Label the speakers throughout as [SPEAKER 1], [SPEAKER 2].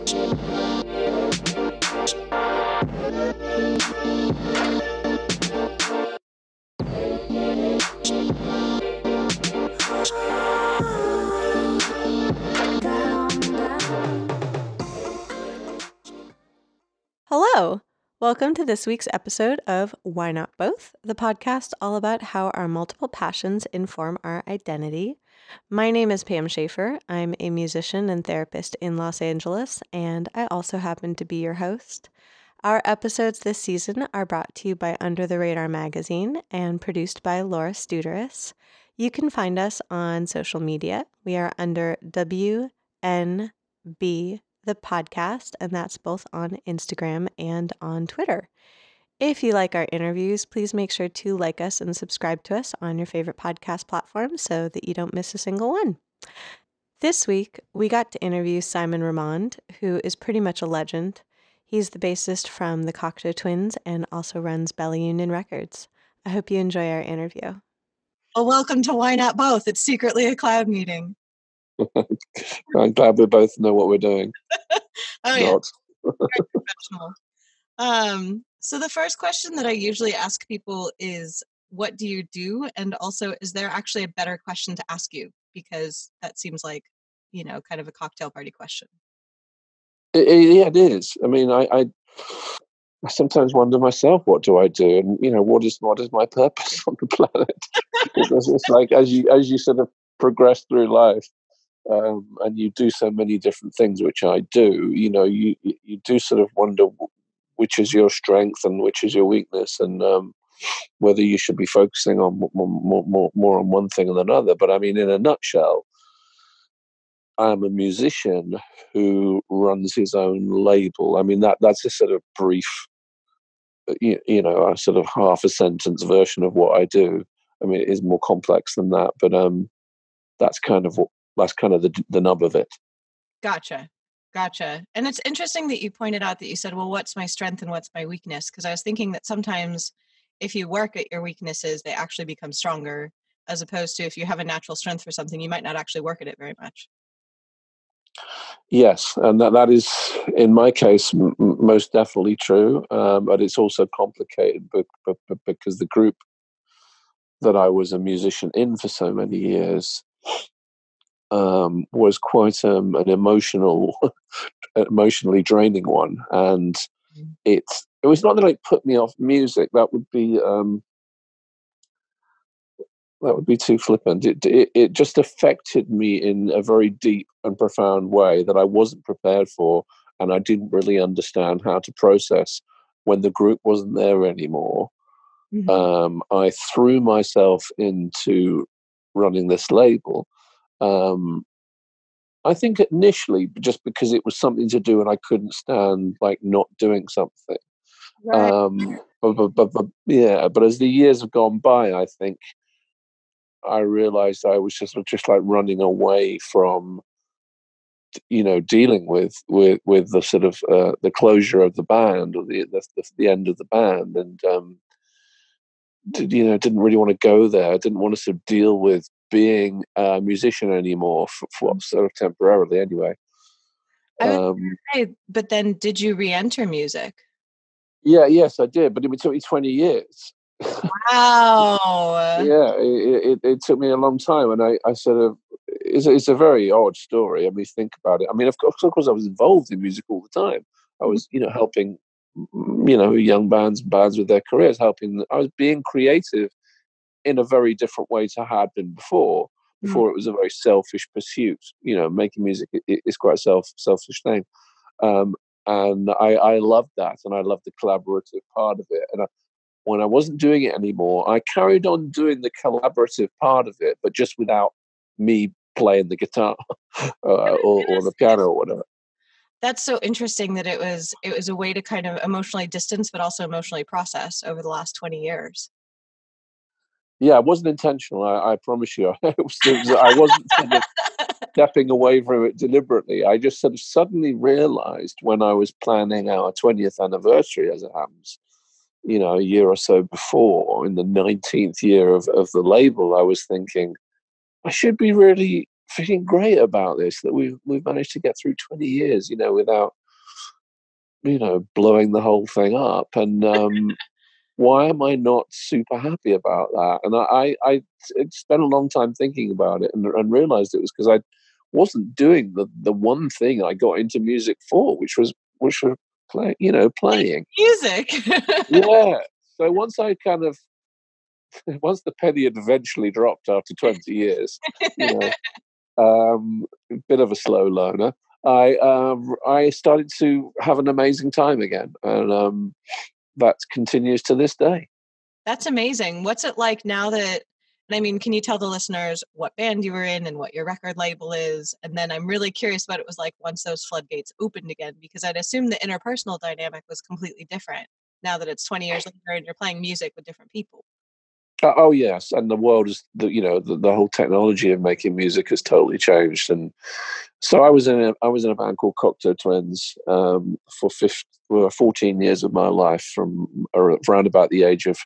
[SPEAKER 1] Hello! Welcome to this week's episode of Why Not Both, the podcast all about how our multiple passions inform our identity. My name is Pam Schaefer. I'm a musician and therapist in Los Angeles, and I also happen to be your host. Our episodes this season are brought to you by Under the Radar magazine and produced by Laura Studeris. You can find us on social media. We are under WNB the podcast, and that's both on Instagram and on Twitter. If you like our interviews, please make sure to like us and subscribe to us on your favorite podcast platform so that you don't miss a single one. This week, we got to interview Simon Ramond, who is pretty much a legend. He's the bassist from the Cocteau Twins and also runs Bella Union Records. I hope you enjoy our interview.
[SPEAKER 2] Well, welcome to Why Not Both. It's secretly a cloud meeting.
[SPEAKER 3] I'm glad we both know what we're doing.
[SPEAKER 2] Yeah. Very professional. So the first question that I usually ask people is, what do you do? And also, is there actually a better question to ask you? Because that seems like, kind of a cocktail party question.
[SPEAKER 3] Yeah, it is. I mean, I sometimes wonder myself, what do I do? And, what is my purpose on the planet? It's like, as you sort of progress through life, and you do so many different things, which I do, you do sort of wonder which is your strength and which is your weakness, and whether you should be focusing on more on one thing than another. But I mean, in a nutshell, I'm a musician who runs his own label. I mean, that's a sort of brief, a sort of half a sentence version of what I do. I mean, it is more complex than that, but that's kind of the nub of it.
[SPEAKER 2] Gotcha. And it's interesting that you pointed out that you said, well, what's my strength and what's my weakness? Because I was thinking that sometimes if you work at your weaknesses, they actually become stronger, as opposed to if you have a natural strength for something, you might not actually work at it very much.
[SPEAKER 3] Yes, and that is, in my case, most definitely true. But it's also complicated because the group that I was a musician in for so many years was quite an emotionally draining one, and it was not that it put me off music. That would be too flippant. It just affected me in a very deep and profound way that I wasn't prepared for, and I didn't really understand how to process when the group wasn't there anymore. Mm-hmm. I threw myself into running this label. I think initially just because it was something to do and I couldn't stand like not doing something. Right. But as the years have gone by, I think I realized I was just like running away from, dealing with the sort of the closure of the band, or the end of the band, and didn't really want to go there. I didn't want to sort of deal with being a musician anymore for sort of temporarily anyway.
[SPEAKER 2] I would say, but then did you re-enter music?
[SPEAKER 3] Yes, I did, but it took me 20 years.
[SPEAKER 2] Wow.
[SPEAKER 3] Yeah, it took me a long time, and I sort of, it's a very odd story. I mean, think about it. I mean, of course, I was involved in music all the time. I was, helping, young bands with their careers, helping. I was being creative in a very different way to how I'd been before. Before it was a very selfish pursuit. Making music is quite a selfish thing. And I loved that, and I loved the collaborative part of it. And when I wasn't doing it anymore, I carried on doing the collaborative part of it, but just without me playing the guitar or the piano or whatever.
[SPEAKER 2] That's so interesting that it was a way to kind of emotionally distance, but also emotionally process over the last 20 years.
[SPEAKER 3] Yeah, it wasn't intentional. I promise you. I wasn't sort of stepping away from it deliberately. I just sort of suddenly realized when I was planning our 20th anniversary, as it happens, a year or so before, in the 19th year of the label, I was thinking, I should be really feeling great about this, that we've managed to get through 20 years, without, blowing the whole thing up. And why am I not super happy about that? And I spent a long time thinking about it and realized it was because I wasn't doing the one thing I got into music for, which was playing
[SPEAKER 2] music.
[SPEAKER 3] Yeah. So once the penny had eventually dropped after 20 years, a bit of a slow learner, I started to have an amazing time again, and that continues to this day.
[SPEAKER 2] That's amazing. What's it like now that, can you tell the listeners what band you were in and what your record label is? And then I'm really curious what it was like once those floodgates opened again, because I'd assume the interpersonal dynamic was completely different now that it's 20 years later and you're playing music with different people.
[SPEAKER 3] Oh yes, and the world is the whole technology of making music has totally changed. And so I was in a band called Cocteau Twins for 14 years of my life, from around about the age of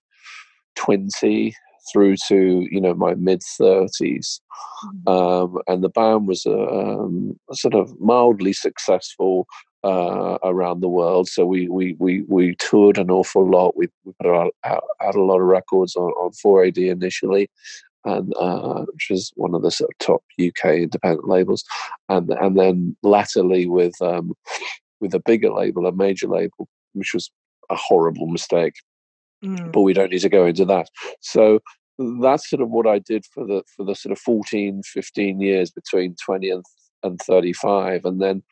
[SPEAKER 3] 20 through to my mid 30s, and the band was sort of mildly successful around the world. So we toured an awful lot. We put out a lot of records on 4AD initially, and which is one of the sort of top UK independent labels, and then latterly with a bigger label, a major label, which was a horrible mistake. But we don't need to go into that. So that's sort of what I did for the sort of 14, 15 years between 20 and 35. And then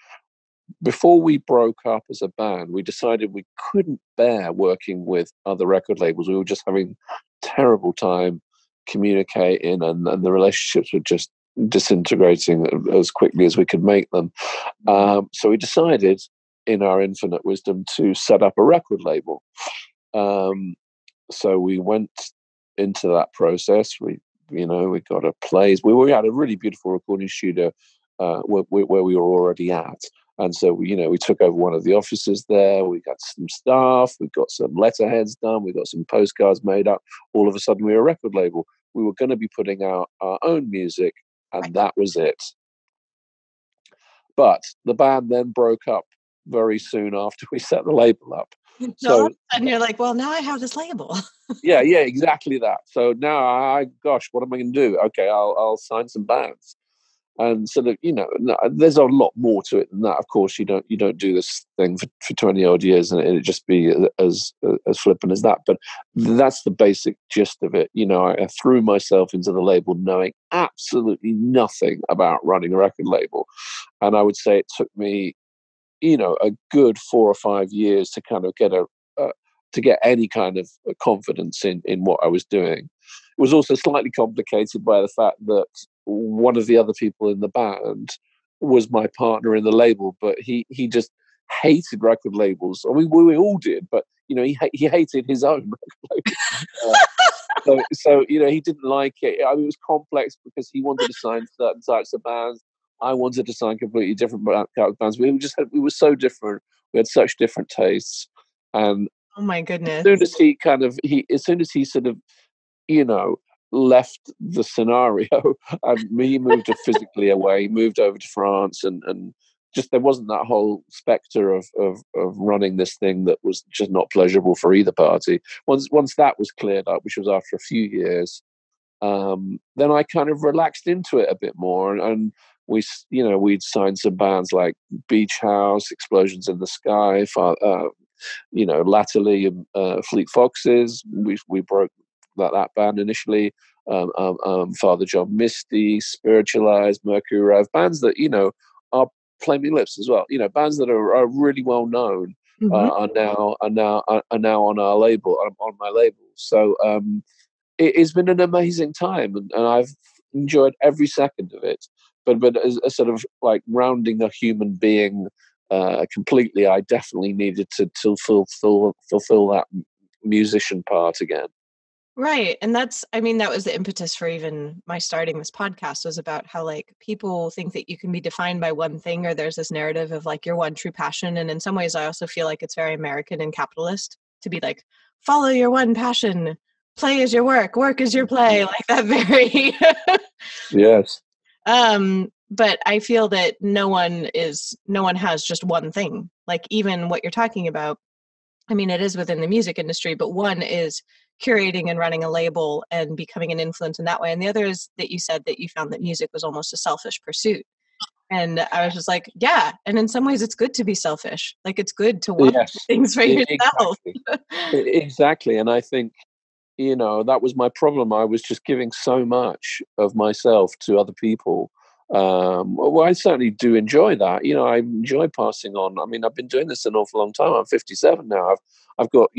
[SPEAKER 3] before we broke up as a band, we decided we couldn't bear working with other record labels. We were just having terrible time communicating, and the relationships were just disintegrating as quickly as we could make them. So we decided, in our infinite wisdom, to set up a record label. So we went into that process. We got a place. We had a really beautiful recording studio where we were already at. And so we took over one of the offices there. We got some staff. We got some letterheads done. We got some postcards made up. All of a sudden, we were a record label. We were going to be putting out our own music, and that was it. But the band then broke up very soon after we set the label up.
[SPEAKER 2] So and you're like, well, now I have this label.
[SPEAKER 3] yeah, exactly that. So now what am I going to do? Okay, I'll sign some bands. And sort of, there's a lot more to it than that. Of course, you don't do this thing for 20 odd years and it just be as flippant as that. But that's the basic gist of it. I threw myself into the label knowing absolutely nothing about running a record label, and I would say it took me, a good 4 or 5 years to kind of get any kind of confidence in what I was doing. It was also slightly complicated by the fact that one of the other people in the band was my partner in the label, but he just hated record labels. I mean, we all did, but he hated his own record label. So he didn't like it. I mean, it was complex because he wanted to sign certain types of bands. I wanted to sign completely different bands. We were so different. We had such different tastes, and
[SPEAKER 2] oh my goodness!
[SPEAKER 3] As soon as he sort of, left the scenario, and he moved physically away, moved over to France, and just there wasn't that whole spectre of running this thing that was just not pleasurable for either party. Once that was cleared up, which was after a few years, then I kind of relaxed into it a bit more, and we'd signed some bands like Beach House, Explosions in the Sky, latterly Fleet Foxes. We broke that band initially. Father John Misty, Spiritualized, Mercury Rev, bands that are Flaming Lips as well. Bands that are really well known are now on our label, on my label. So it's been an amazing time, and I've enjoyed every second of it. But as a sort of like rounding a human being completely, I definitely needed to fulfill that musician part again.
[SPEAKER 2] Right. And that was the impetus for even my starting this podcast, was about how like people think that you can be defined by one thing, or there's this narrative of like your one true passion. And in some ways, I also feel like it's very American and capitalist to be like, follow your one passion, play is your work is your play, like that very
[SPEAKER 3] yes.
[SPEAKER 2] But I feel that no one has just one thing. Like even what you're talking about, I mean, it is within the music industry, but one is curating and running a label and becoming an influence in that way. And the other is that you said that you found that music was almost a selfish pursuit. And I was just like, yeah. And in some ways, it's good to be selfish. Like it's good to want
[SPEAKER 3] Yes,
[SPEAKER 2] things for yourself.
[SPEAKER 3] exactly. Exactly. And I think, that was my problem. I was just giving so much of myself to other people. Well, I certainly do enjoy that. I enjoy passing on. I mean, I've been doing this an awful long time. I'm 57 now. I've got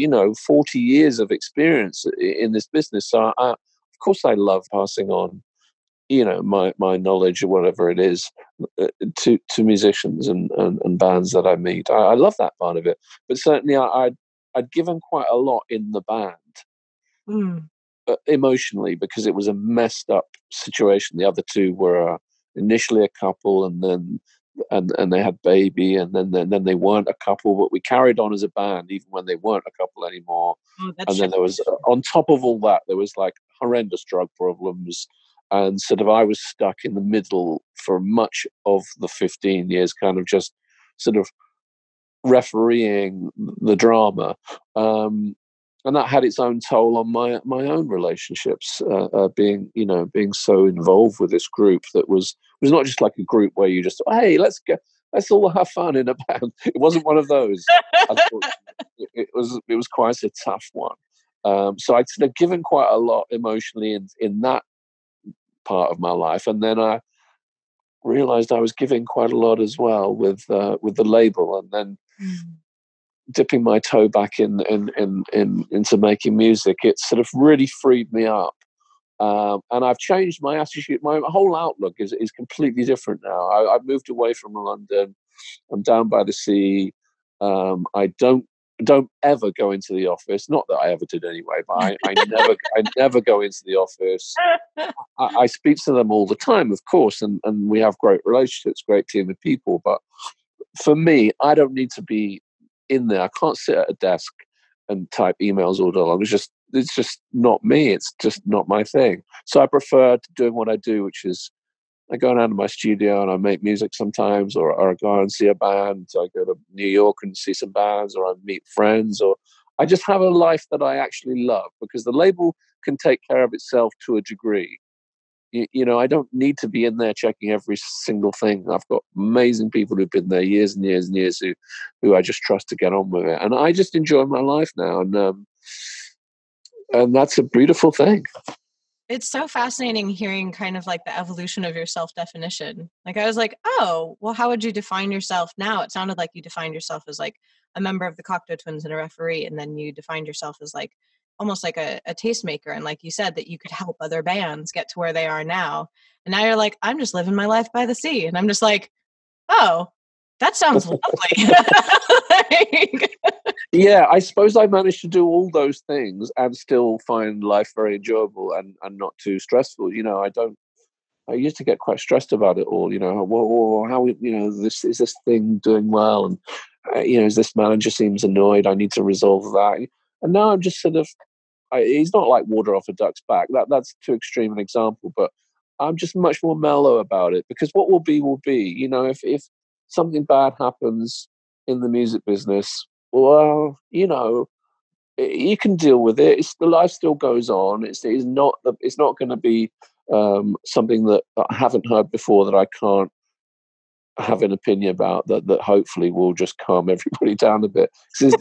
[SPEAKER 3] 40 years of experience in this business. So of course, I love passing on my knowledge or whatever it is to musicians and bands that I meet. I love that part of it. But certainly, I'd given quite a lot in the band. Emotionally, because it was a messed up situation. The other two were initially a couple, and then and they had baby, and then they weren't a couple, but we carried on as a band even when they weren't a couple anymore. And then there was on top of all that, there was like horrendous drug problems, and sort of I was stuck in the middle for much of the 15 years, kind of just sort of refereeing the drama. And that had its own toll on my own relationships. Being so involved with this group that was not just like a group where you just hey, let's all have fun in a band. It wasn't one of those. It was quite a tough one. So I'd sort of given quite a lot emotionally in that part of my life, and then I realized I was giving quite a lot as well with the label, and then dipping my toe back into making music. It sort of really freed me up, and I've changed my attitude. My whole outlook is completely different now. I've moved away from London. I'm down by the sea. I don't ever go into the office. Not that I ever did anyway, but I never go into the office. I speak to them all the time, of course, and we have great relationships, great team of people. But for me, I don't need to be in there. I can't sit at a desk and type emails all day long. It's just not me. It's just not my thing. So I prefer doing what I do, which is I go down to my studio and I make music sometimes, or I go and see a band. So I go to New York and see some bands, or I meet friends, or I just have a life that I actually love, because the label can take care of itself to a degree. I don't need to be in there checking every single thing. I've got amazing people who've been there years and years and years who I just trust to get on with it. And I just enjoy my life now. And that's a beautiful thing.
[SPEAKER 2] It's so fascinating hearing kind of like the evolution of your self-definition. Like I was like, oh, well, how would you define yourself now? It sounded like you defined yourself as like a member of the Cocteau Twins and a referee. And then you defined yourself as like almost like a tastemaker. And like you said, that you could help other bands get to where they are now. And now you're like, I'm just living my life by the sea. And I'm just like, oh, that sounds lovely.
[SPEAKER 3] Yeah, I suppose I managed to do all those things and still find life very enjoyable and not too stressful. I used to get quite stressed about it all. How this thing doing well, and is this manager seems annoyed? I need to resolve that. And now I'm just sort of, he's not like water off a duck's back. That's too extreme an example, but I'm just much more mellow about it, because what will be will be. If something bad happens in the music business, well, you can deal with it. The life still goes on. It's not going to be something that I haven't heard before, that I can't have an opinion about, that hopefully will just calm everybody down a bit. Because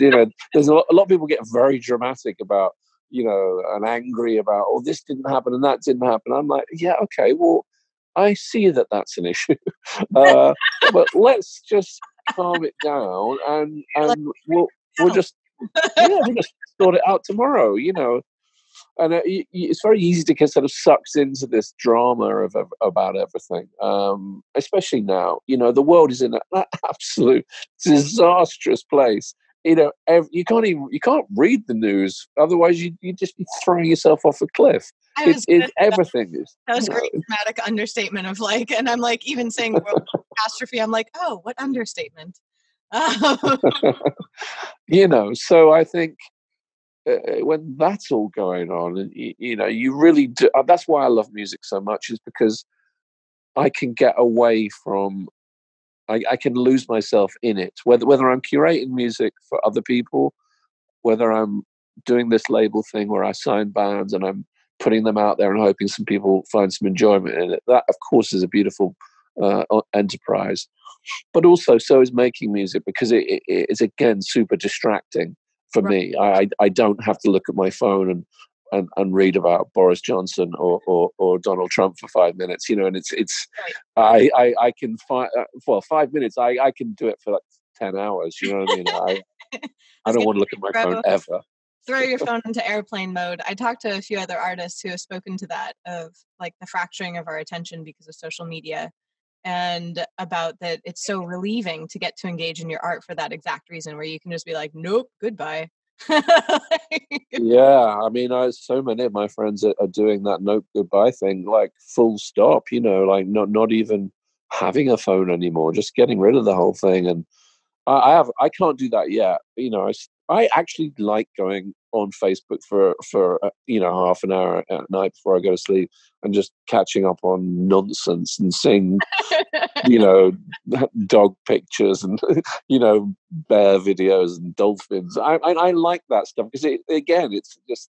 [SPEAKER 3] there's a lot of people get very dramatic about, and angry about, oh, this didn't happen and that didn't happen. I'm like, yeah, okay, well, I see that that's an issue, but let's just calm it down, and we'll just we'll just sort it out tomorrow. And it's very easy to get sort of sucked into this drama about everything, especially now. The world is in an absolute disastrous place. You can't read the news, otherwise you'd just be throwing yourself off a cliff. Everything is.
[SPEAKER 2] That was a great dramatic understatement of like, and I'm like, even saying world catastrophe, I'm like, oh, what understatement?
[SPEAKER 3] So I think when that's all going on, and you really do. That's why I love music so much, is because I can get away from. I can lose myself in it. Whether I'm curating music for other people, whether I'm doing this label thing where I sign bands and I'm putting them out there and hoping some people find some enjoyment in it. That, of course, is a beautiful enterprise. But also, so is making music, because it is, again, super distracting for me. I don't have to look at my phone and read about Boris Johnson or Donald Trump for 5 minutes, and it's I can 5 minutes. I can do it for like 10 hours. You know what I mean? I don't want to look at my phone ever.
[SPEAKER 2] Throw your phone into airplane mode. I talked to a few other artists who have spoken to that, of like the fracturing of our attention because of social media, and about that it's so relieving to get to engage in your art for that exact reason, where you can just be like, nope, goodbye.
[SPEAKER 3] Yeah, I mean, so many of my friends are doing that nope, goodbye thing, like full stop, like not even having a phone anymore, just getting rid of the whole thing. And I can't do that yet. I actually like going on Facebook for half an hour at night before I go to sleep and just catching up on nonsense and seeing dog pictures and bear videos and dolphins. I like that stuff because it's just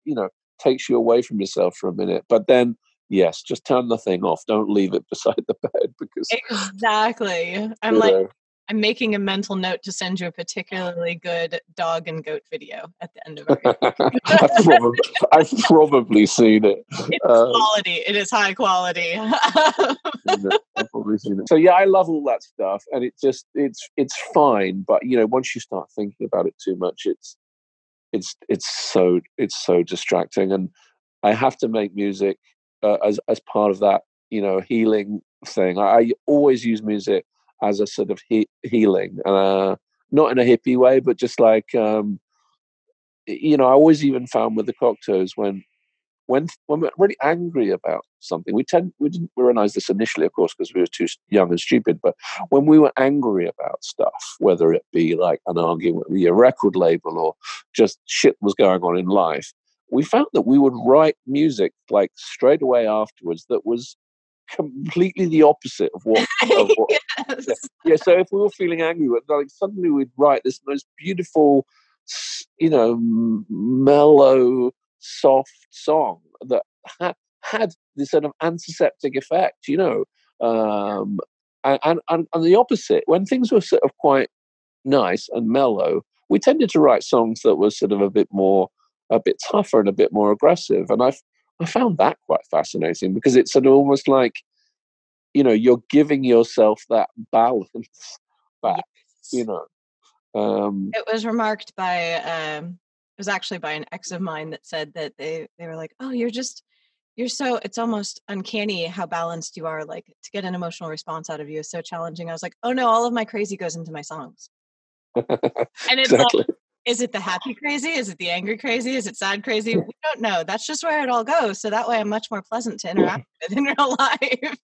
[SPEAKER 3] takes you away from yourself for a minute. But then yes, just turn the thing off. Don't leave it beside the bed, because
[SPEAKER 2] exactly. I'm making a mental note to send you a particularly good dog and goat video at the end of our
[SPEAKER 3] I've probably seen it.
[SPEAKER 2] It's quality. It is high quality.
[SPEAKER 3] I've probably seen it. So yeah, I love all that stuff, and it's fine. But once you start thinking about it too much, it's so distracting. And I have to make music as part of that healing thing. I always use music as a sort of healing, not in a hippie way, but just like I always even found with the Cocteaus, when we're really angry about something, we didn't realize this initially, of course, because we were too young and stupid. But when we were angry about stuff, whether it be like an argument with a record label or just shit was going on in life, we found that we would write music like straight away afterwards that was completely the opposite of what.
[SPEAKER 2] Yes.
[SPEAKER 3] Yeah. So if we were feeling angry, like suddenly we'd write this most beautiful, mellow, soft song that had this sort of antiseptic effect, and the opposite, when things were sort of quite nice and mellow, we tended to write songs that were sort of a bit tougher and a bit more aggressive. And I found that quite fascinating, because it's sort of almost like, you're giving yourself that balance back.
[SPEAKER 2] Yes.
[SPEAKER 3] It
[SPEAKER 2] was remarked by it was actually by an ex of mine that said that they were like, oh, you're so, it's almost uncanny how balanced you are. Like, to get an emotional response out of you is so challenging. I was like, oh no, all of my crazy goes into my songs. And it's
[SPEAKER 3] exactly.
[SPEAKER 2] like, is it the happy crazy? Is it the angry crazy? Is it sad crazy? We don't know. That's just where it all goes. So that way I'm much more pleasant to interact with in real life.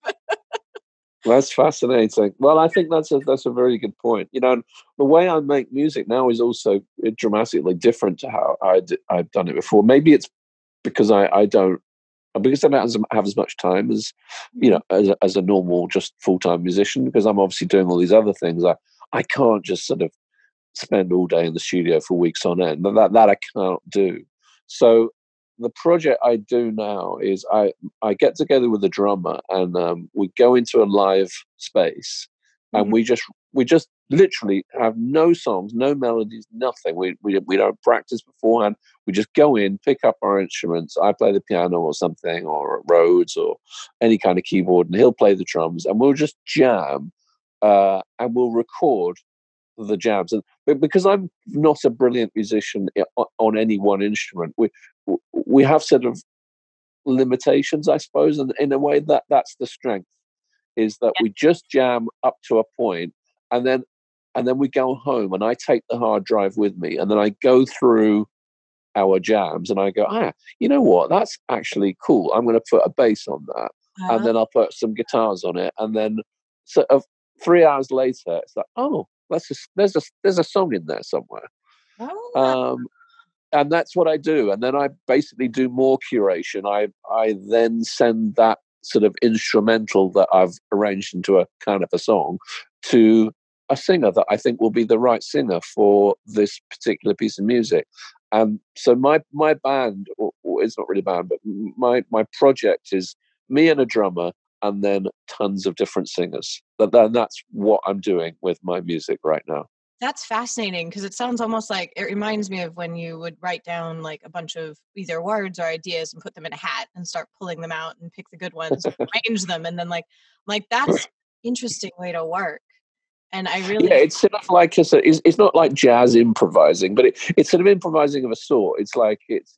[SPEAKER 3] That's fascinating. Well, I think that's a very good point. The way I make music now is also dramatically different to how I've done it before. Maybe it's because I don't have as much time as as a normal just full-time musician, because I'm obviously doing all these other things. I can't just sort of spend all day in the studio for weeks on end. That I can't do. So the project I do now is I get together with a drummer, and we go into a live space, and we just literally have no songs, no melodies, nothing. We don't practice beforehand. We just go in, pick up our instruments. I play the piano or something, or Rhodes or any kind of keyboard, and he'll play the drums, and we'll just jam, and we'll record the jams. And because I'm not a brilliant musician on any one instrument, we have sort of limitations, I suppose, and in a way that's the strength, is that we just jam up to a point, and then we go home, and I take the hard drive with me, and then I go through our jams, and I go, you know what, that's actually cool. I'm going to put a bass on that, and then I'll put some guitars on it, and then sort of 3 hours later, it's like, oh, there's a song in there somewhere. And that's what I do. And then I basically do more curation. I then send that sort of instrumental that I've arranged into a kind of a song to a singer that I think will be the right singer for this particular piece of music. And so my band, or it's not really a band, but my project is me and a drummer, and then tons of different singers. That's what I'm doing with my music right now.
[SPEAKER 2] That's fascinating, because it sounds almost like, it reminds me of when you would write down like a bunch of either words or ideas and put them in a hat and start pulling them out and pick the good ones, arrange them, and then like that's interesting way to work. And I really,
[SPEAKER 3] it's sort of like it's not like jazz improvising, but it's sort of improvising of a sort. It's like it's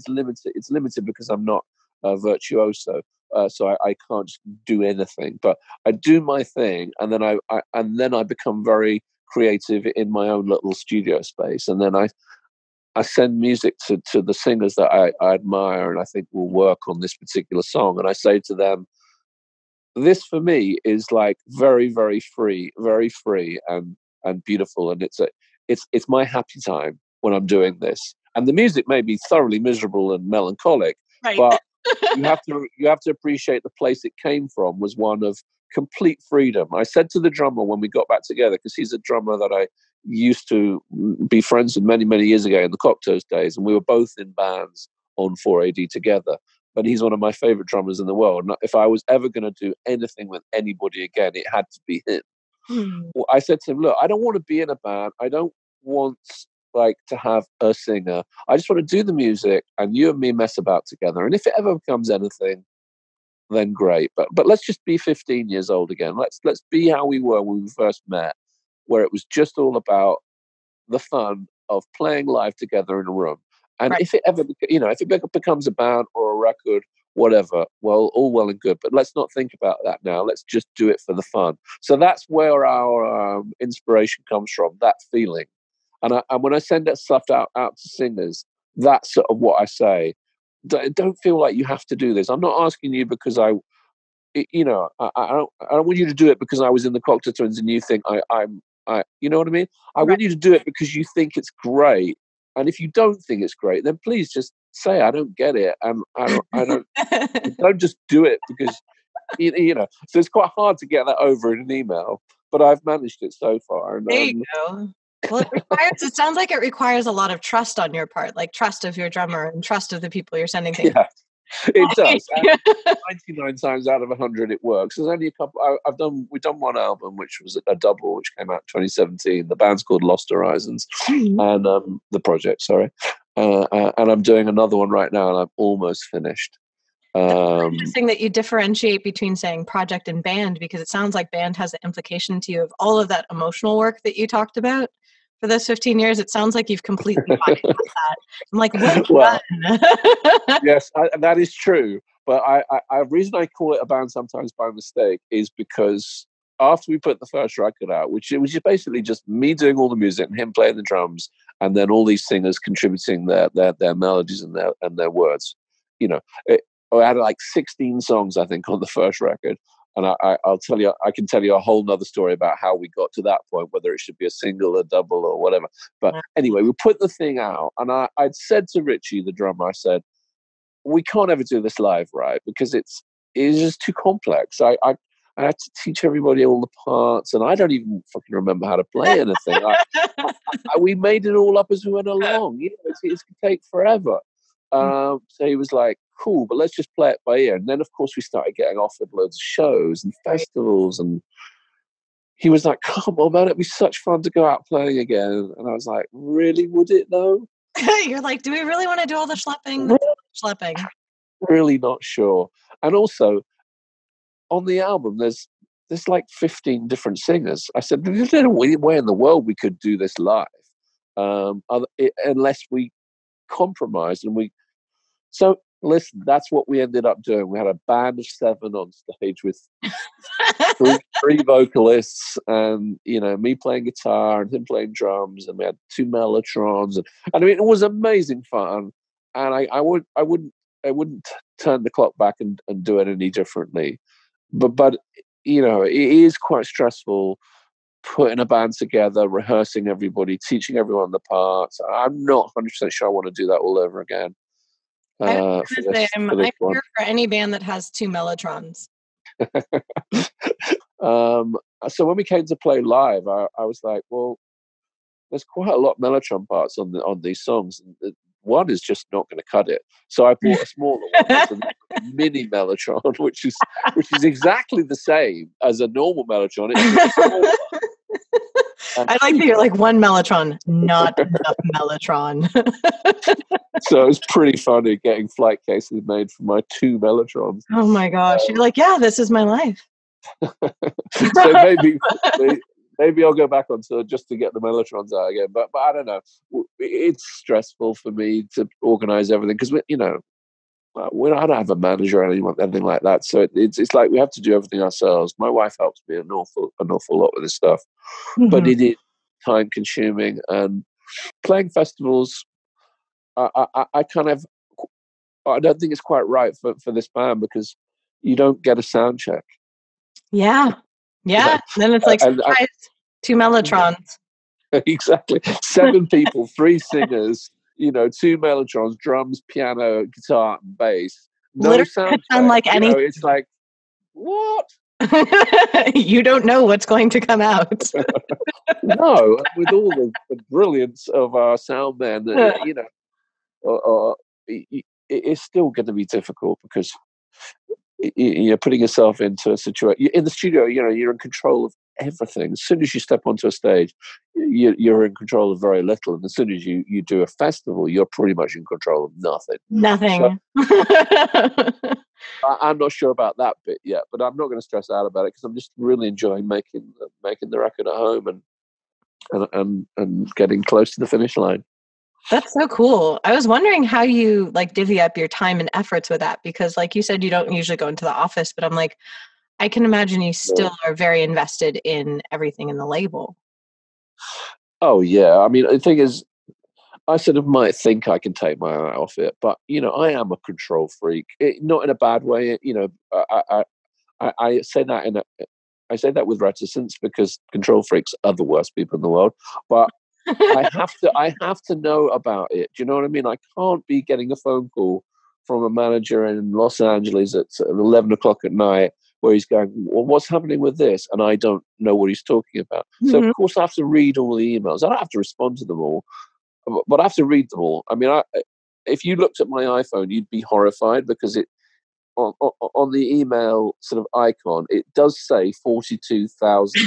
[SPEAKER 3] limited. It's limited because I'm not a virtuoso, so I can't just do anything. But I do my thing, and then I become very creative in my own little studio space, and then I send music to the singers that I admire and I think will work on this particular song, and I say to them, this for me is like very, very free and beautiful, and it's my happy time when I'm doing this. And the music may be thoroughly miserable and melancholic,
[SPEAKER 2] right.
[SPEAKER 3] but you have to appreciate the place it came from was one of complete freedom. I said to the drummer when we got back together, because he's a drummer that I used to be friends with many, many years ago in the Cocteaus days, and we were both in bands on 4AD together. But he's one of my favorite drummers in the world. And if I was ever going to do anything with anybody again, it had to be him. Well, I said to him, look, I don't want to be in a band. I don't want like to have a singer. I just want to do the music and you and me mess about together. And if it ever becomes anything, then great. But let's just be 15 years old again. Let's be how we were when we first met, where it was just all about the fun of playing live together in a room. And if it ever, if it becomes a band or a record, whatever, well, all well and good. But let's not think about that now. Let's just do it for the fun. So that's where our inspiration comes from, that feeling. And when I send that stuff out to singers, that's sort of what I say. Don't feel like you have to do this. I'm not asking you because I don't want you to do it because I was in the Cocteau Twins and you think you know what I mean? I want you to do it because you think it's great. And if you don't think it's great, then please just say, I don't get it. And I don't just do it because, so it's quite hard to get that over in an email, but I've managed it so far. And,
[SPEAKER 2] there you go. Well, it sounds like it requires a lot of trust on your part, like trust of your drummer and trust of the people you're sending things.
[SPEAKER 3] Yeah, it does. 99 times out of 100, it works. There's only a couple. We've done one album, which was a double, which came out in 2017. The band's called Lost Horizons, and the project, sorry. And I'm doing another one right now, and I'm almost finished.
[SPEAKER 2] That's interesting that you differentiate between saying project and band, because it sounds like band has the implication to you of all of that emotional work that you talked about for those 15 years. It sounds like you've completely bypassed that. I'm like, well,
[SPEAKER 3] yes, that is true. But the reason I call it a band sometimes by mistake is because after we put the first record out, which it was basically just me doing all the music and him playing the drums, and then all these singers contributing their melodies and their words. I had like 16 songs, I think, on the first record. And I'll tell you, I can tell you a whole nother story about how we got to that point, whether it should be a single, a double, or whatever. But anyway, we put the thing out, and I'd said to Richie, the drummer, I said, we can't ever do this live, right? Because it's just too complex. I had to teach everybody all the parts, and I don't even fucking remember how to play anything. We made it all up as we went along. It's going to take forever. So he was like, cool, but let's just play it by ear. And then, of course, we started getting offered loads of shows and festivals. And he was like, come on, man, it'd be such fun to go out playing again. And I was like, really, would it though?
[SPEAKER 2] You're like, do we really want to do all the schlepping? Schlepping.
[SPEAKER 3] Really not sure. And also, on the album, there's like 15 different singers. I said, there's no way in the world we could do this live unless we compromised. So listen, that's what we ended up doing. We had a band of 7 on stage with three vocalists, and me playing guitar and him playing drums, and we had 2 mellotrons, and I mean it was amazing fun. And I wouldn't turn the clock back and do it any differently. But it is quite stressful putting a band together, rehearsing everybody, teaching everyone the parts. I'm not 100% sure I want to do that all over again.
[SPEAKER 2] I was
[SPEAKER 3] for
[SPEAKER 2] going to say,
[SPEAKER 3] this
[SPEAKER 2] I'm
[SPEAKER 3] for this one.
[SPEAKER 2] here for any band that has 2 Mellotrons.
[SPEAKER 3] So when we came to play live, I was like, well, there's quite a lot of Mellotron parts on these songs, and one is just not going to cut it. So I bought a smaller one, it's a mini Mellotron, which is exactly the same as a normal Mellotron. It's smaller.
[SPEAKER 2] I like that you're like, one Mellotron, not enough Mellotron.
[SPEAKER 3] So it's pretty funny getting flight cases made for my 2 Mellotrons.
[SPEAKER 2] Oh my gosh. You're like, yeah, this is my life.
[SPEAKER 3] So maybe I'll go back on tour just to get the Mellotrons out again. But I don't know. It's stressful for me to organize everything because I don't have a manager or anything like that. So it's like we have to do everything ourselves. My wife helps me an awful lot with this stuff, but it is time consuming. And playing festivals, I don't think it's quite right for this band because you don't get a sound check.
[SPEAKER 2] Yeah. Then it's like, surprise, 2 Mellotrons.
[SPEAKER 3] Exactly. 7 people, 3 singers, 2 Mellotrons, drums, piano, guitar, and bass. No
[SPEAKER 2] Literally
[SPEAKER 3] sound
[SPEAKER 2] could sound like anything.
[SPEAKER 3] It's like, what?
[SPEAKER 2] You don't know what's going to come out.
[SPEAKER 3] No, with all the brilliance of our sound men, it's still going to be difficult because you're putting yourself into a situation in the studio. You're in control of everything. As soon as you step onto a stage, you're in control of very little, and as soon as you do a festival, you're pretty much in control of nothing. So, I'm not sure about that bit yet, but I'm not going to stress out about it because I'm just really enjoying making the record at home and getting close to the finish line.
[SPEAKER 2] That's so cool. I was wondering how you like divvy up your time and efforts with that because like you said, you don't usually go into the office, but I'm like, I can imagine you still are very invested in everything in the label.
[SPEAKER 3] Oh yeah. I mean, the thing is, I sort of might think I can take my eye off it, but I am a control freak. Not in a bad way. I say that I say that with reticence because control freaks are the worst people in the world. But I have to know about it. Do you know what I mean? I can't be getting a phone call from a manager in Los Angeles at 11 o'clock at night where he's going, well, what's happening with this? And I don't know what he's talking about. So of course I have to read all the emails. I don't have to respond to them all, but I have to read them all. I mean, if you looked at my iPhone, you'd be horrified because on the email sort of icon, it does say 42,000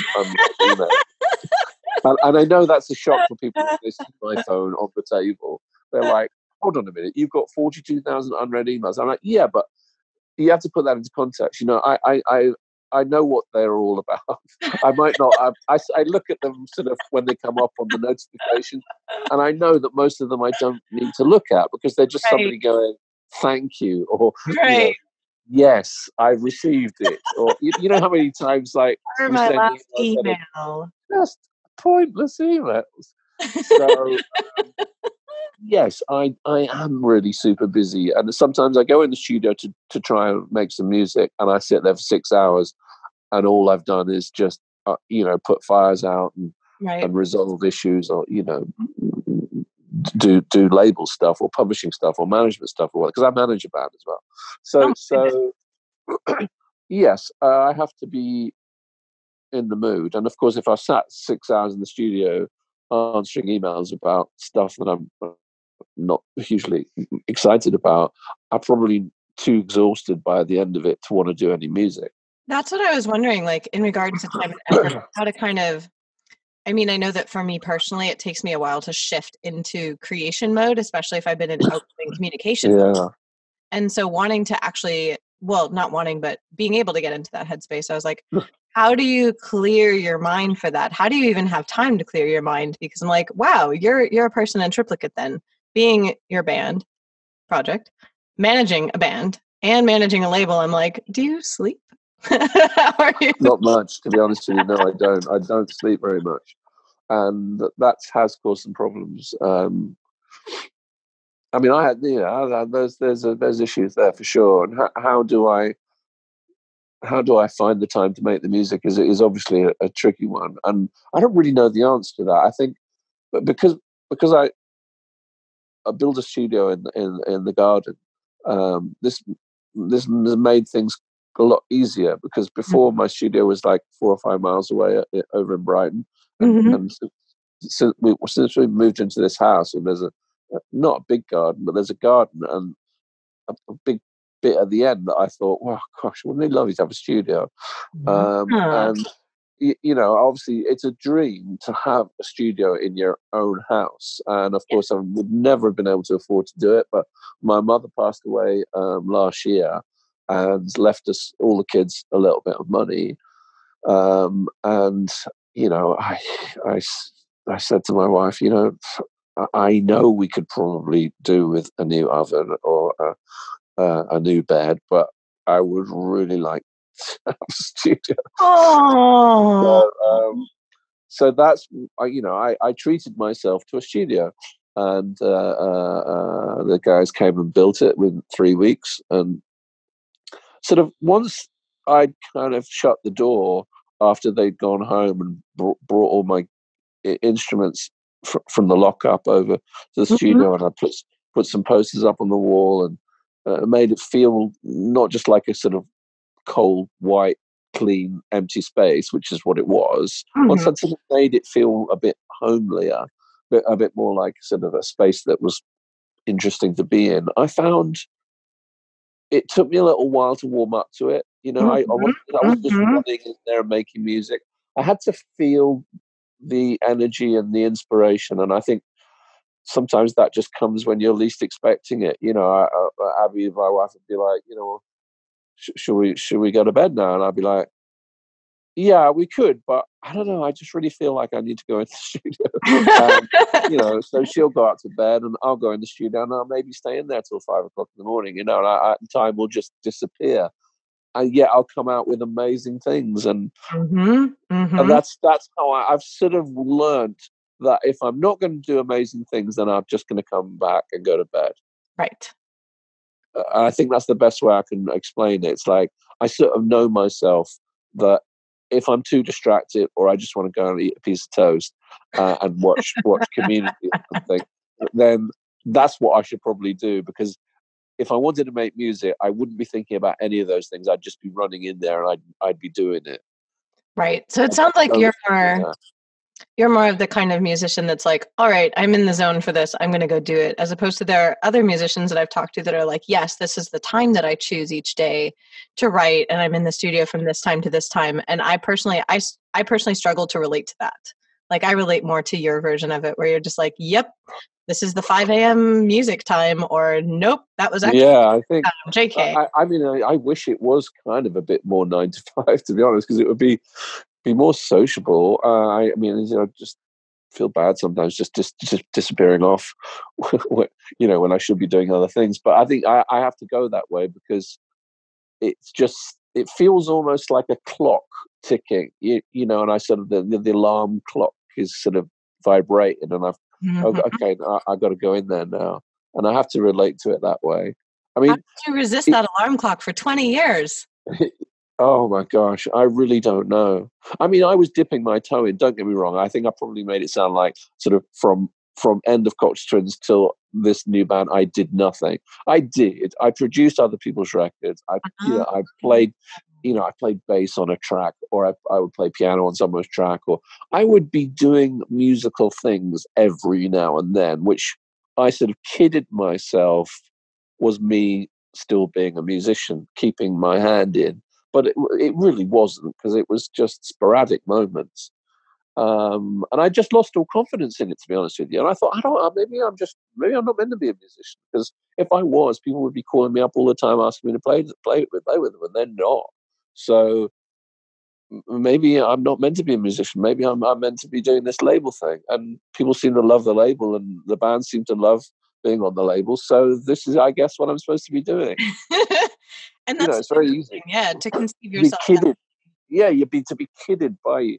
[SPEAKER 3] emails. And I know that's a shock for people who see my phone on the table. They're like, hold on a minute, you've got 42,000 unread emails. I'm like, yeah, but you have to put that into context. I know what they're all about. I might not. I look at them sort of when they come up on the notification, and I know that most of them I don't need to look at because they're just somebody going, thank you, or yes, I've received it, or you know how many times like
[SPEAKER 2] for my last email,
[SPEAKER 3] just pointless emails. So yes, I am really super busy, and sometimes I go in the studio to try and make some music, and I sit there for 6 hours, and all I've done is just put fires out and resolve issues, or do label stuff or publishing stuff or management stuff or what, because I manage a band as well. So yes, I have to be in the mood. And of course, if I sat 6 hours in the studio answering emails about stuff that I'm not hugely excited about, I'm probably too exhausted by the end of it to want to do any music.
[SPEAKER 2] That's what I was wondering, like in regards to time and effort, how to kind of, I mean, I know that for me personally, it takes me a while to shift into creation mode, especially if I've been in outgoing communication.
[SPEAKER 3] Yeah.
[SPEAKER 2] And so wanting to actually, well, not wanting, but being able to get into that headspace, I was like, how do you clear your mind for that? How do you even have time to clear your mind? Because I'm like, wow, you're a person in triplicate then, being your band project, managing a band, and managing a label. I'm like, do you sleep? How are you?
[SPEAKER 3] Not much, to be honest with you. No, I don't. I don't sleep very much, and that has caused some problems. I mean, there's issues there for sure. And how do I find the time to make the music is obviously a tricky one, and I don't really know the answer to that. I think, but because I build a studio in the garden, this made things a lot easier, because before my studio was like 4 or 5 miles away over in Brighton, and since we moved into this house, and there's not a big garden, but there's a garden and a big bit at the end that I thought, wow, gosh, wouldn't it be lovely to have a studio? And obviously it's a dream to have a studio in your own house, and of course I would never have been able to afford to do it, but my mother passed away last year and left us, all the kids, a little bit of money, and I said to my wife, I know we could probably do with a new oven or a new bed, but I would really like to have a studio. So that's, I treated myself to a studio, and the guys came and built it within 3 weeks. And sort of once I'd kind of shut the door after they'd gone home and brought all my instruments from the lockup over to the studio, and I put some posters up on the wall, and made it feel not just like a sort of cold, white, clean, empty space, which is what it was. Once I'd sort of made it feel a bit homelier, a bit more like sort of a space that was interesting to be in, I found it took me a little while to warm up to it. I wasn't just running in there and making music. I had to feel the energy and the inspiration, and I think sometimes that just comes when you're least expecting it. Abby, my wife, would be like, should we go to bed now? And I'd be like, yeah, we could, but I don't know, I just really feel like I need to go into the studio. So she'll go out to bed and I'll go in the studio, and I'll maybe stay in there till 5 o'clock in the morning, and time will just disappear, and yet I'll come out with amazing things. And that's how I've sort of learned that if I'm not going to do amazing things, then I'm just going to come back and go to bed.
[SPEAKER 1] Right.
[SPEAKER 3] I think that's the best way I can explain it. It's like I sort of know myself that if I'm too distracted, or I just want to go and eat a piece of toast and watch Community or something, then that's what I should probably do. Because if I wanted to make music, I wouldn't be thinking about any of those things. I'd just be running in there and I'd be doing it.
[SPEAKER 1] Right. So it sounds like you're more of the kind of musician that's like, all right, I'm in the zone for this, I'm going to go do it. As opposed to there are other musicians that I've talked to that are like, yes, this is the time that I choose each day to write, and I'm in the studio from this time to this time. And I personally struggle to relate to that. Like, I relate more to your version of it, where you're just like, yep, this is the 5 a.m. music time, or nope, that was actually
[SPEAKER 3] I think
[SPEAKER 1] JK.
[SPEAKER 3] I wish it was kind of a bit more 9 to 5, to be honest, because it would be more sociable. I just feel bad sometimes just disappearing off when I should be doing other things. But I think I have to go that way, because it feels almost like a clock ticking, and I sort of the alarm clock is sort of vibrating, and okay, I've got to go in there now, and I have to relate to it that way. I mean,
[SPEAKER 1] how did you resist that alarm clock for 20 years?
[SPEAKER 3] Oh my gosh, I really don't know. I mean, I was dipping my toe in, don't get me wrong. I think I probably made it sound like sort of from End of Cock's Twins till this new band, I did nothing. I did. I produced other people's records. I played bass on a track, or I would play piano on someone's track, or I would be doing musical things every now and then, which I sort of kidded myself was me still being a musician, keeping my hand in. But it really wasn't, because it was just sporadic moments. And I just lost all confidence in it, to be honest with you. And I thought, maybe I'm not meant to be a musician, because if I was, people would be calling me up all the time asking me to play with them, and they're not. So maybe I'm not meant to be a musician. Maybe I'm meant to be doing this label thing. And people seem to love the label, and the band seem to love being on the label. So this is, I guess, what I'm supposed to be doing.
[SPEAKER 1] And that's
[SPEAKER 3] it's very easy.
[SPEAKER 1] To conceive yourself.
[SPEAKER 3] You'd be to be kidded by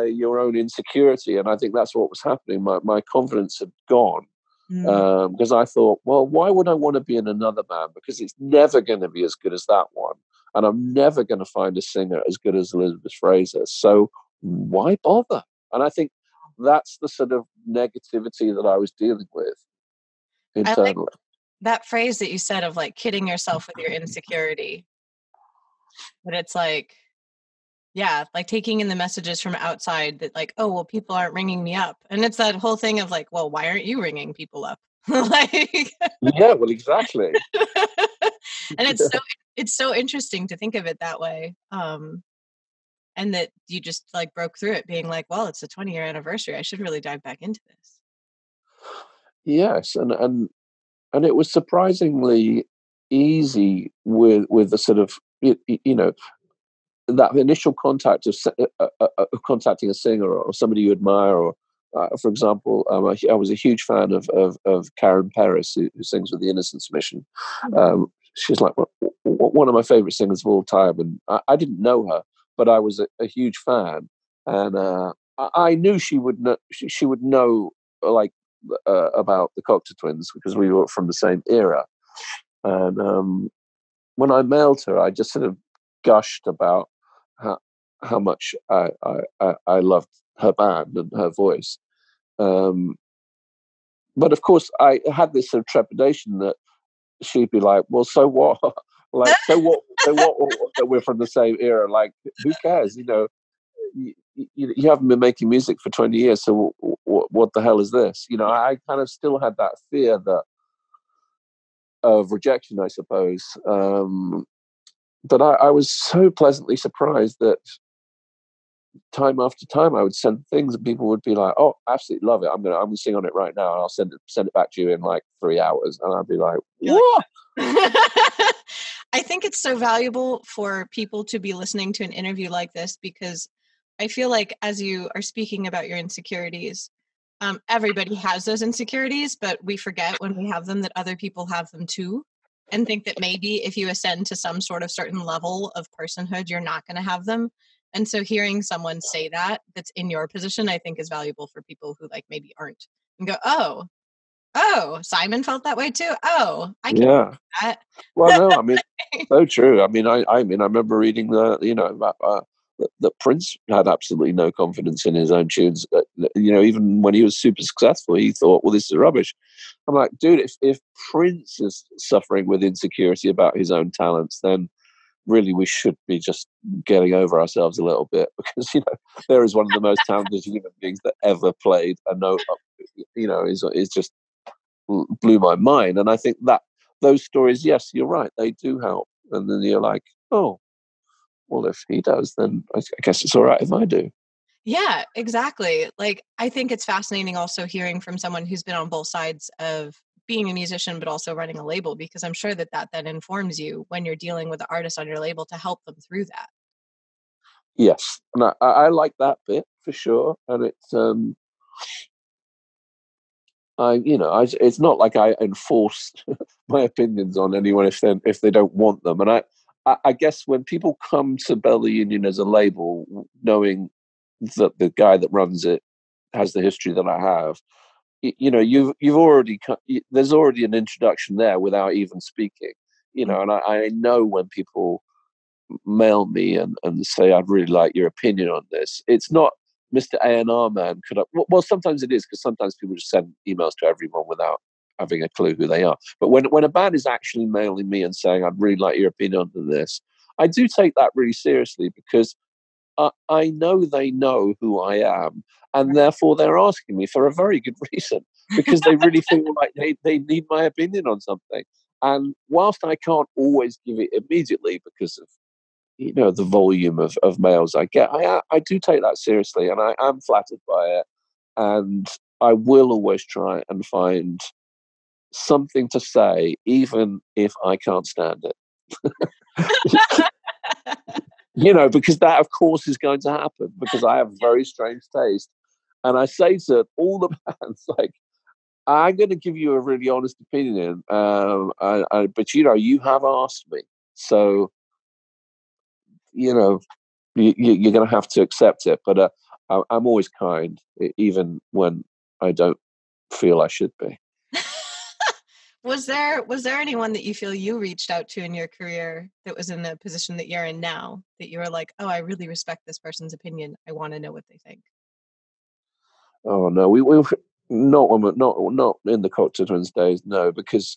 [SPEAKER 3] your own insecurity, and I think that's what was happening. My confidence had gone, because I thought, well, why would I want to be in another band? Because it's never going to be as good as that one, and I'm never going to find a singer as good as Elizabeth Fraser. So why bother? And I think that's the sort of negativity that I was dealing with internally.
[SPEAKER 2] that phrase that you said of like kidding yourself with your insecurity, but it's like, yeah, like taking in the messages from outside that like, oh, well, people aren't ringing me up. And it's that whole thing of like, well, why aren't you ringing people up? Like,
[SPEAKER 3] Yeah, well, exactly.
[SPEAKER 2] and it's so interesting to think of it that way. And that you just like broke through it being like, well, it's the 20-year anniversary. I should really dive back into this.
[SPEAKER 3] Yes, and it was surprisingly easy with the sort of you know, that initial contact of contacting a singer or somebody you admire, or for example, I was a huge fan of Karen Paris, who sings with the Innocence Mission. She's like one of my favorite singers of all time, and I didn't know her, but I was a huge fan, and I knew she would know. She would know like about the Cocteau Twins because we were from the same era, and when I mailed her, I just sort of gushed about how much I loved her band and her voice. But of course, I had this sort of trepidation that she'd be like, "Well, so what? Like, so what? So what? That we're from the same era? Like, who cares? You know, you haven't been making music for 20 years, so what the hell is this? You know, I kind of still had that fear of rejection, I suppose. But I was so pleasantly surprised that time after time I would send things and people would be like, "Oh, absolutely love it. I'm gonna sing on it right now, and I'll send it back to you in like 3 hours." And I'd be like, "What?"
[SPEAKER 2] I think it's so valuable for people to be listening to an interview like this, because I feel like as you are speaking about your insecurities, everybody has those insecurities, but we forget when we have them that other people have them too, and think that maybe if you ascend to some sort of certain level of personhood, you're not going to have them. And so hearing someone say that that's in your position, I think is valuable for people who like maybe aren't, and go, oh, Simon felt that way too. Oh, I can do that.
[SPEAKER 3] Well, no, I mean, so true. I mean, I remember reading about that Prince had absolutely no confidence in his own tunes. You know, even when he was super successful, he thought, "Well, this is rubbish." I'm like, dude, if Prince is suffering with insecurity about his own talents, then really we should be just getting over ourselves a little bit, because there is one of the most talented human beings that ever played a note. Is just blew my mind, and I think that those stories, yes, you're right, they do help. And then you're like, oh, well, if he does, then I guess it's all right if I do.
[SPEAKER 2] Yeah, exactly. Like, I think it's fascinating also hearing from someone who's been on both sides of being a musician, but also running a label, because I'm sure that then informs you when you're dealing with the artist on your label to help them through that.
[SPEAKER 3] Yes, and I like that bit for sure, and it's it's not like I enforce my opinions on anyone if they don't want them. And I guess when people come to Belder Union as a label, knowing that the guy that runs it has the history that I have, you've already there's already an introduction there without even speaking. And I know when people mail me and say, "I'd really like your opinion on this," it's not Mr. A&R man, could I? Well, sometimes it is, because sometimes people just send emails to everyone without having a clue who they are. But when a band is actually mailing me and saying, "I'd really like your opinion on this," I do take that really seriously, because I know they know who I am, and therefore they're asking me for a very good reason, because they really feel like they need my opinion on something. And whilst I can't always give it immediately because of the volume of mails I get, I do take that seriously, and I am flattered by it, and I will always try and find something to say, even if I can't stand it. Because that, of course, is going to happen, because I have very strange taste, and I say to all the bands, like, I'm going to give you a really honest opinion, but you have asked me, so you're going to have to accept it. But I'm always kind, even when I don't feel I should be.
[SPEAKER 2] Was there anyone that you feel you reached out to in your career that was in the position that you're in now, that you were like, oh, I really respect this person's opinion, I want to know what they think?
[SPEAKER 3] Oh no, we not in the Cocteau Twins days, no, because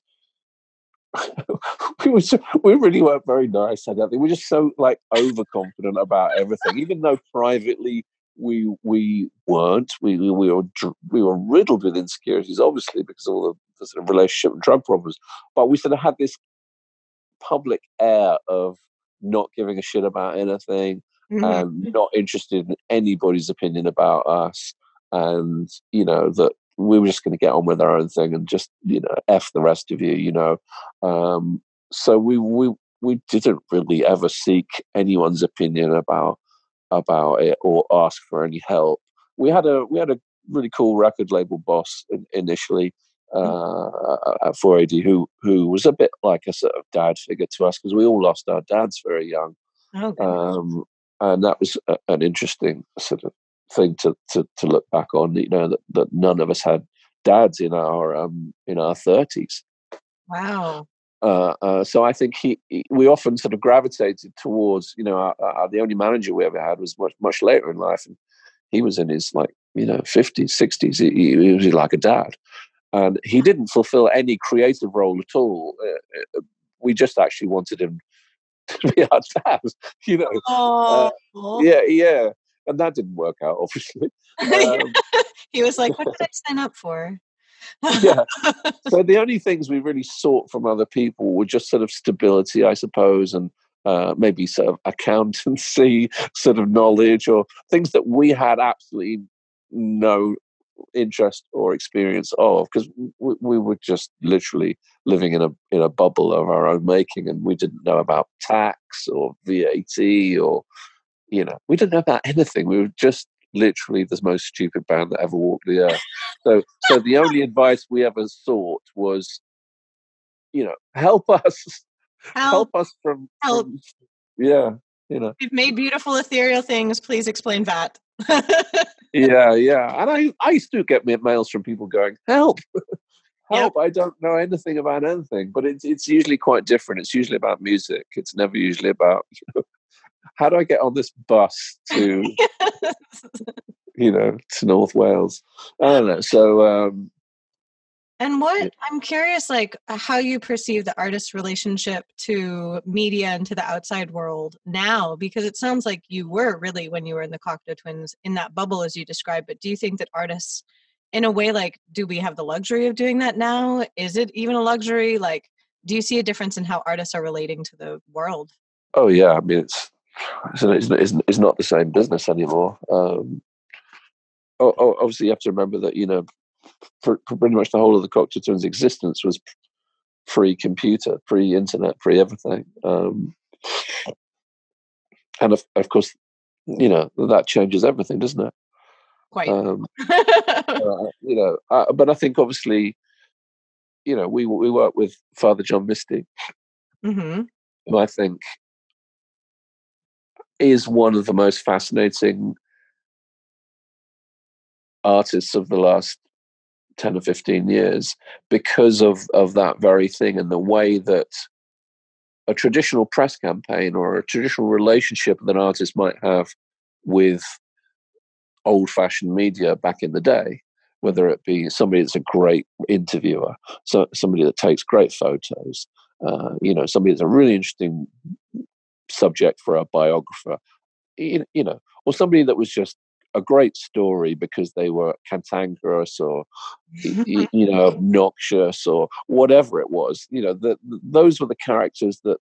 [SPEAKER 3] we really weren't very nice. I don't think we're just so like overconfident about everything, even though privately we weren't. We were riddled with insecurities, obviously, because of all the sort of relationship and drug problems. But we sort of had this public air of not giving a shit about anything and not interested in anybody's opinion about us, and that we were just going to get on with our own thing and just f the rest of you. So we didn't really ever seek anyone's opinion about it or ask for any help. We had a really cool record label boss initially at 4AD who was a bit like a sort of dad figure to us, because we all lost our dads very young. And that was an interesting sort of thing to look back on, that none of us had dads in our 30s.
[SPEAKER 2] Wow.
[SPEAKER 3] So I think we often sort of gravitated towards, the only manager we ever had was much later in life, and he was in his 50s, 60s. He was like a dad, and he didn't fulfill any creative role at all. We just actually wanted him to be our dad, yeah, and that didn't work out, obviously.
[SPEAKER 2] He was like, "What did I sign up for?"
[SPEAKER 3] Yeah. So the only things we really sought from other people were just sort of stability, I suppose, and maybe sort of accountancy sort of knowledge, or things that we had absolutely no interest or experience of, because we were just literally living in a bubble of our own making, and we didn't know about tax or VAT, or we didn't know about anything. We were just literally the most stupid band that ever walked the earth. So the only advice we ever sought was, help us, help us from yeah.
[SPEAKER 2] We've made beautiful ethereal things. Please explain VAT.
[SPEAKER 3] Yeah. And I used to get mails from people going, help. Help! Yep. I don't know anything about anything, but it's usually quite different. It's usually about music. It's never usually about how do I get on this bus to to North Wales. I don't know. So
[SPEAKER 2] and what I'm curious, like how you perceive the artist's relationship to media and to the outside world now, because it sounds like you were really, when you were in the Cocteau Twins, in that bubble as you described. But do you think that artists, in a way, like, do we have the luxury of doing that now? Is it even a luxury? Like, do you see a difference in how artists are relating to the world?
[SPEAKER 3] Oh yeah, I mean it's not the same business anymore. Obviously, you have to remember that for pretty much the whole of the Cocteau Twins' existence was pre-computer, pre-internet, pre-everything, and of course, that changes everything, doesn't it?
[SPEAKER 2] Quite.
[SPEAKER 3] But I think obviously, we work with Father John Misty, who I think is one of the most fascinating artists of the last 10 or 15 years, because of that very thing, and the way that a traditional press campaign or a traditional relationship that an artist might have with old-fashioned media back in the day, whether it be somebody that's a great interviewer, so somebody that takes great photos, somebody that's a really interesting subject for a biographer, or somebody that was just a great story because they were cantankerous or obnoxious or whatever it was. Those were the characters that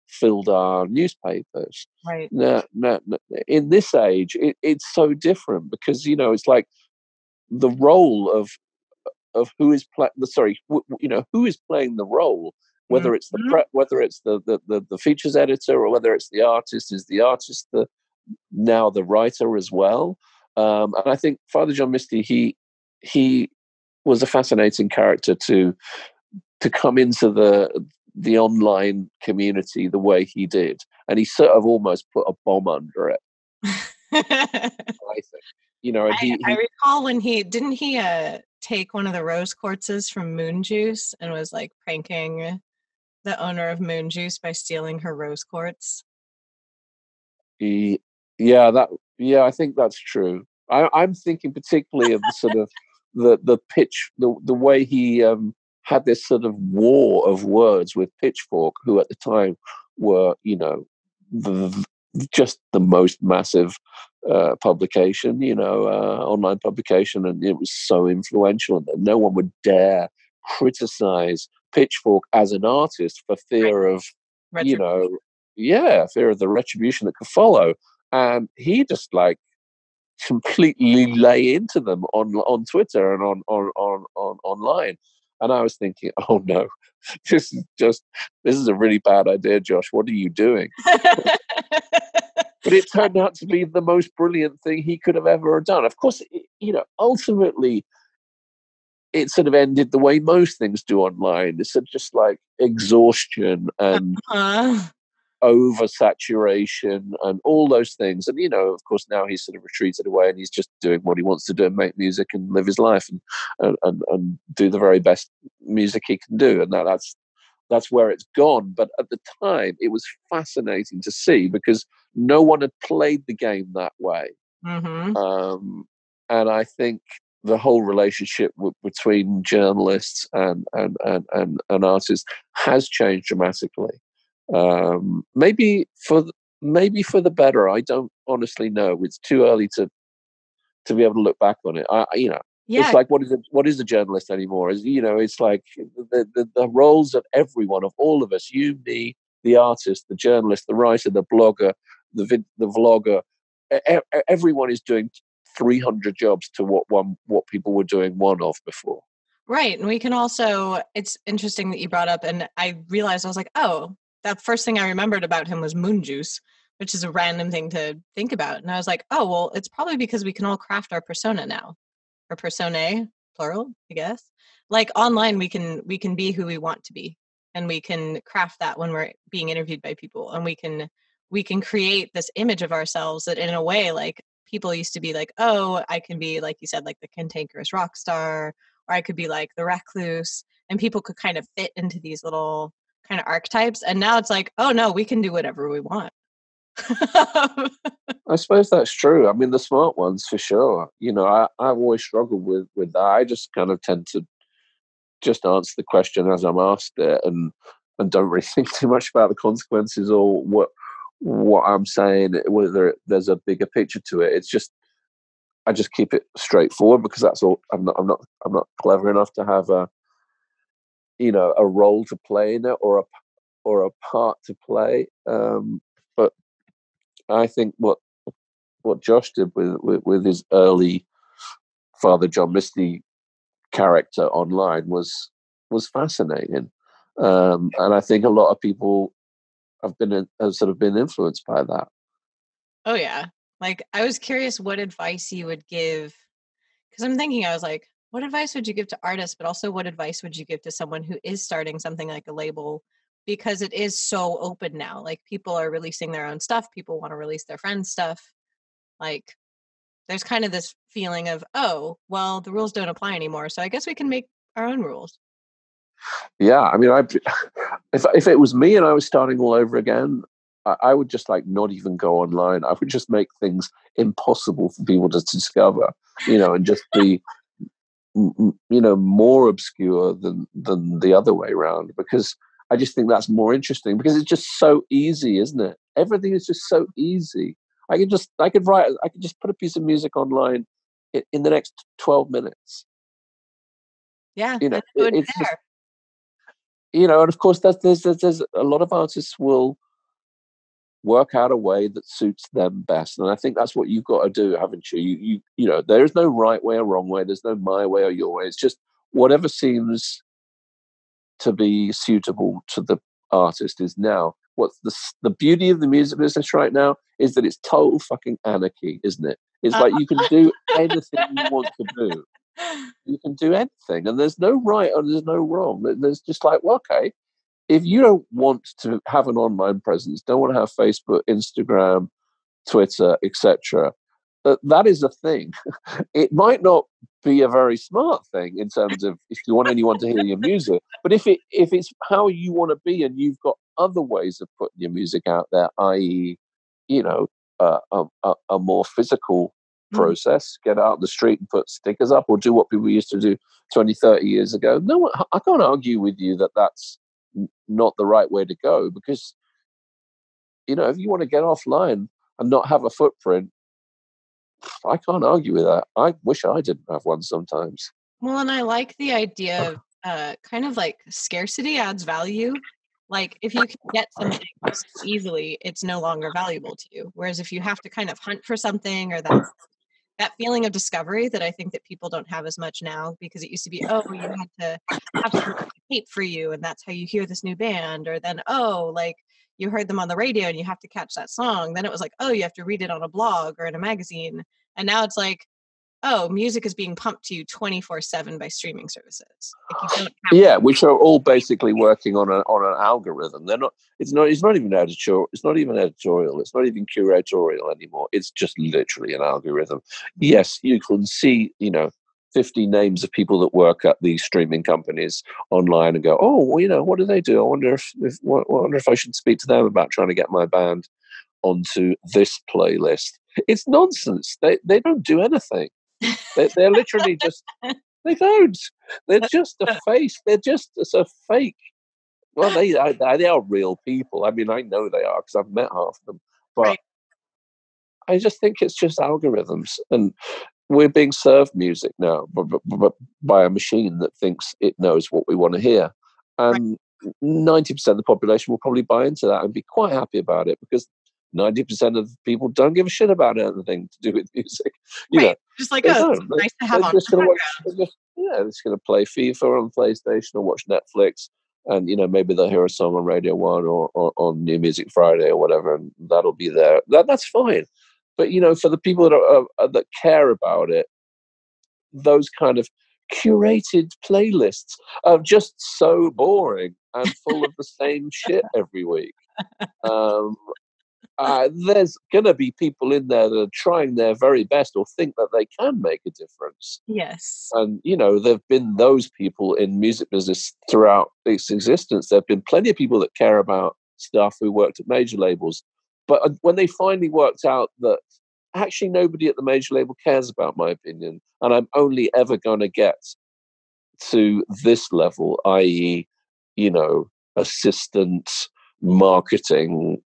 [SPEAKER 3] filled our newspapers.
[SPEAKER 2] Right.
[SPEAKER 3] Now, in this age, it's so different, because it's like the role of who is who is playing the role, whether it's whether it's the features editor, or whether it's the artist. Is the artist now the writer as well? And I think Father John Misty, he was a fascinating character to come into the online community the way he did, and he sort of almost put a bomb under it. I think, and
[SPEAKER 2] I recall when he take one of the rose quartzes from Moon Juice and was like pranking the owner of Moon Juice by stealing her rose quartz.
[SPEAKER 3] I think that's true. I'm thinking particularly of the sort of the pitch, the way he had this sort of war of words with Pitchfork, who at the time were, just the most massive publication, online publication, and it was so influential that no one would dare criticize Pitchfork as an artist for fear of, fear of the retribution that could follow. And he just completely lay into them on Twitter and on online. And I was thinking, oh no, this is a really bad idea, Josh. What are you doing? But it turned out to be the most brilliant thing he could have ever done. Of course, ultimately, it sort of ended the way most things do online. It's just like exhaustion and oversaturation and all those things. And, of course, now he's sort of retreated away and he's just doing what he wants to do and make music and live his life and do the very best music he can do. And that's where it's gone. But at the time, it was fascinating to see because no one had played the game that way.
[SPEAKER 2] Mm-hmm.
[SPEAKER 3] And I think the whole relationship between journalists and artists has changed dramatically. Maybe for the better. I don't honestly know. It's too early to be able to look back on it. It's like what is a journalist anymore? It's like the roles of everyone, of all of us, you, me, the artist, the journalist, the writer, the blogger, the vlogger. Everyone is doing 300 jobs to what people were doing one of before.
[SPEAKER 2] Right. And we can also, it's interesting that you brought up, and I realized, I was like, oh, that first thing I remembered about him was Moon Juice, which is a random thing to think about. And I was like, oh, well, it's probably because we can all craft our persona now, or personae, plural, I guess. Like online, we can be who we want to be, and we can craft that when we're being interviewed by people, and we can create this image of ourselves that in a way, like people used to be like, oh, I can be, like you said, like the cantankerous rock star, or I could be like the recluse, and people could kind of fit into these little kind of archetypes. And now it's like, oh no, we can do whatever we want.
[SPEAKER 3] I suppose that's true. I mean, the smart ones for sure. I've always struggled with that. I just kind of tend to just answer the question as I'm asked it, and don't really think too much about the consequences or what I'm saying, whether there's a bigger picture to it. It's just I just keep it straightforward because that's all. I'm not clever enough to have a role to play in it or a part to play. But I think what Josh did with his early Father John Misty character online was fascinating, and I think a lot of people have sort of been influenced by that.
[SPEAKER 2] Oh yeah, like I was curious what advice you would give, because I'm thinking, I was like, what advice would you give to artists, but also what advice would you give to someone who is starting something like a label, because it is so open now. Like people are releasing their own stuff, people want to release their friends' stuff. Like there's kind of this feeling of, oh, well, the rules don't apply anymore, so I guess we can make our own rules.
[SPEAKER 3] Yeah, I mean, if it was me and I was starting all over again, I would just not even go online. I would just make things impossible for people to discover, and just be, more obscure than the other way around, because I just think that's more interesting because it's just so easy, isn't it? Everything is just so easy. I could just put a piece of music online in the next 12 minutes.
[SPEAKER 2] Yeah,
[SPEAKER 3] it's just, and of course there's a lot of artists will work out a way that suits them best, and I think that's what you've got to do, haven't you? You there is no right way or wrong way. There's no my way or your way. It's just whatever seems to be suitable to the artist is now. What's the beauty of the music business right now is that it's total fucking anarchy, isn't it? It's like you can do anything you want to do. You can do anything, and there's no right or there's no wrong. There's just like, well, okay, if you don't want to have an online presence, don't want to have Facebook, Instagram, Twitter, etc., that is a thing. It might not be a very smart thing in terms of if you want anyone to hear your music, but if it's how you want to be and you've got other ways of putting your music out there, i.e., a more physical process, get out on the street and put stickers up, or do what people used to do 20, 30 years ago. No, I can't argue with you that that's not the right way to go, because, if you want to get offline and not have a footprint, I can't argue with that. I wish I didn't have one sometimes.
[SPEAKER 2] Well, and I like the idea of kind of like scarcity adds value. Like if you can get something so easily, it's no longer valuable to you. Whereas if you have to kind of hunt for something, or that feeling of discovery that I think that people don't have as much now, because it used to be, oh, you had to have someone tape for you, and that's how you hear this new band. Or then, oh, like you heard them on the radio and you have to catch that song. Then it was like, oh, you have to read it on a blog or in a magazine. And now it's like, oh, music is being pumped to you 24/7 by streaming services. Like you don't have
[SPEAKER 3] which are all basically working on an algorithm. They're not. It's not even editorial. It's not even editorial. It's not even curatorial anymore. It's just literally an algorithm. Yes, you can see 50 names of people that work at these streaming companies online and go, oh, well, what do they do? I wonder if I should speak to them about trying to get my band onto this playlist. It's nonsense. They don't do anything. They're literally just, they don't. They're just a face. They're just a fake. Well, they are real people. I mean, I know they are because I've met half of them. But
[SPEAKER 2] right.
[SPEAKER 3] I just think it's just algorithms. And we're being served music now by a machine that thinks it knows what we want to hear. And 90% of the population will probably buy into that and be quite happy about it, because 90% of people don't give a shit about anything to do with music.
[SPEAKER 2] Just like, it's nice to have on.
[SPEAKER 3] They're just going to play FIFA on PlayStation or watch Netflix, and maybe they'll hear a song on Radio 1 or on New Music Friday or whatever, and that'll be there. That's fine. But for the people that care about it, those kind of curated playlists are just so boring and full of the same shit every week. There's going to be people in there that are trying their very best or think that they can make a difference.
[SPEAKER 2] Yes.
[SPEAKER 3] And, there have been those people in music business throughout its existence. There have been plenty of people that care about stuff who worked at major labels. But when they finally worked out that actually nobody at the major label cares about my opinion, and I'm only ever going to get to this level, i.e., assistant marketing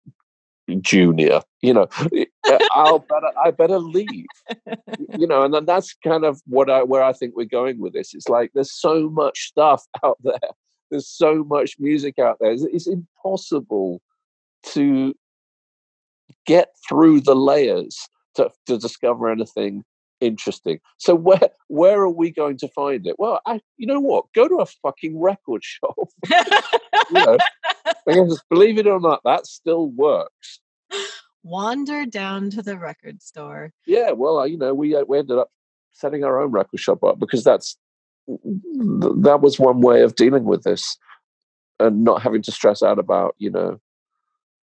[SPEAKER 3] junior, I better leave, and then that's kind of where I think we're going with this. It's like there's so much stuff out there. There's so much music out there. It's impossible to get through the layers to discover anything interesting. So where are we going to find it? Well, you know what? Go to a fucking record shop. Because believe it or not, that still works.
[SPEAKER 2] Wander down to the record store.
[SPEAKER 3] Yeah, well, we ended up setting our own record shop up because that was one way of dealing with this, and not having to stress out about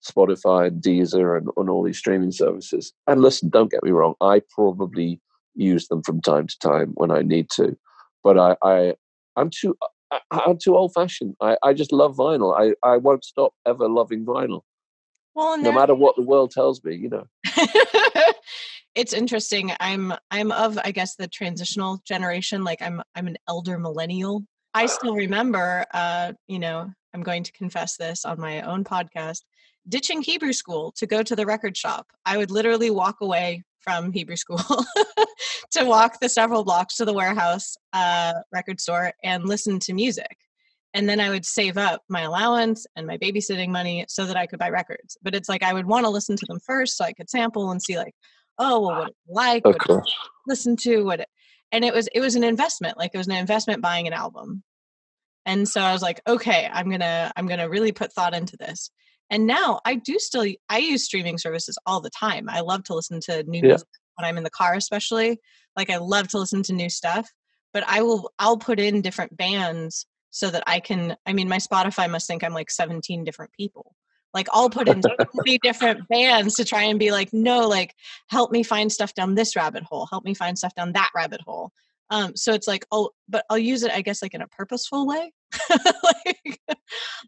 [SPEAKER 3] Spotify and Deezer and all these streaming services. And listen, don't get me wrong, I probably use them from time to time when I need to, but I'm too old-fashioned. I just love vinyl. I won't stop ever loving vinyl.
[SPEAKER 2] Well,
[SPEAKER 3] no matter what the world tells me,
[SPEAKER 2] It's interesting. I'm of, I guess, the transitional generation. Like I'm an elder millennial. I still remember, I'm going to confess this on my own podcast, ditching Hebrew school to go to the record shop. I would literally walk away from Hebrew school to walk the several blocks to the warehouse record store and listen to music. And then I would save up my allowance and my babysitting money so that I could buy records. But it's like I would want to listen to them first so I could sample and see like, oh, well, what it's like, what to listen to, and it was an investment. Like it was an investment buying an album. And so I was like, okay, I'm gonna really put thought into this. And now I use streaming services all the time. I love to listen to new music when I'm in the car, especially. Like I love to listen to new stuff, but I'll put in different bands so that I can, my Spotify must think I'm like 17 different people. Like I'll put in 20 different bands to try and be like, no, like help me find stuff down this rabbit hole. Help me find stuff down that rabbit hole. So it's like, but I'll use it, I guess, like in a purposeful way. Like,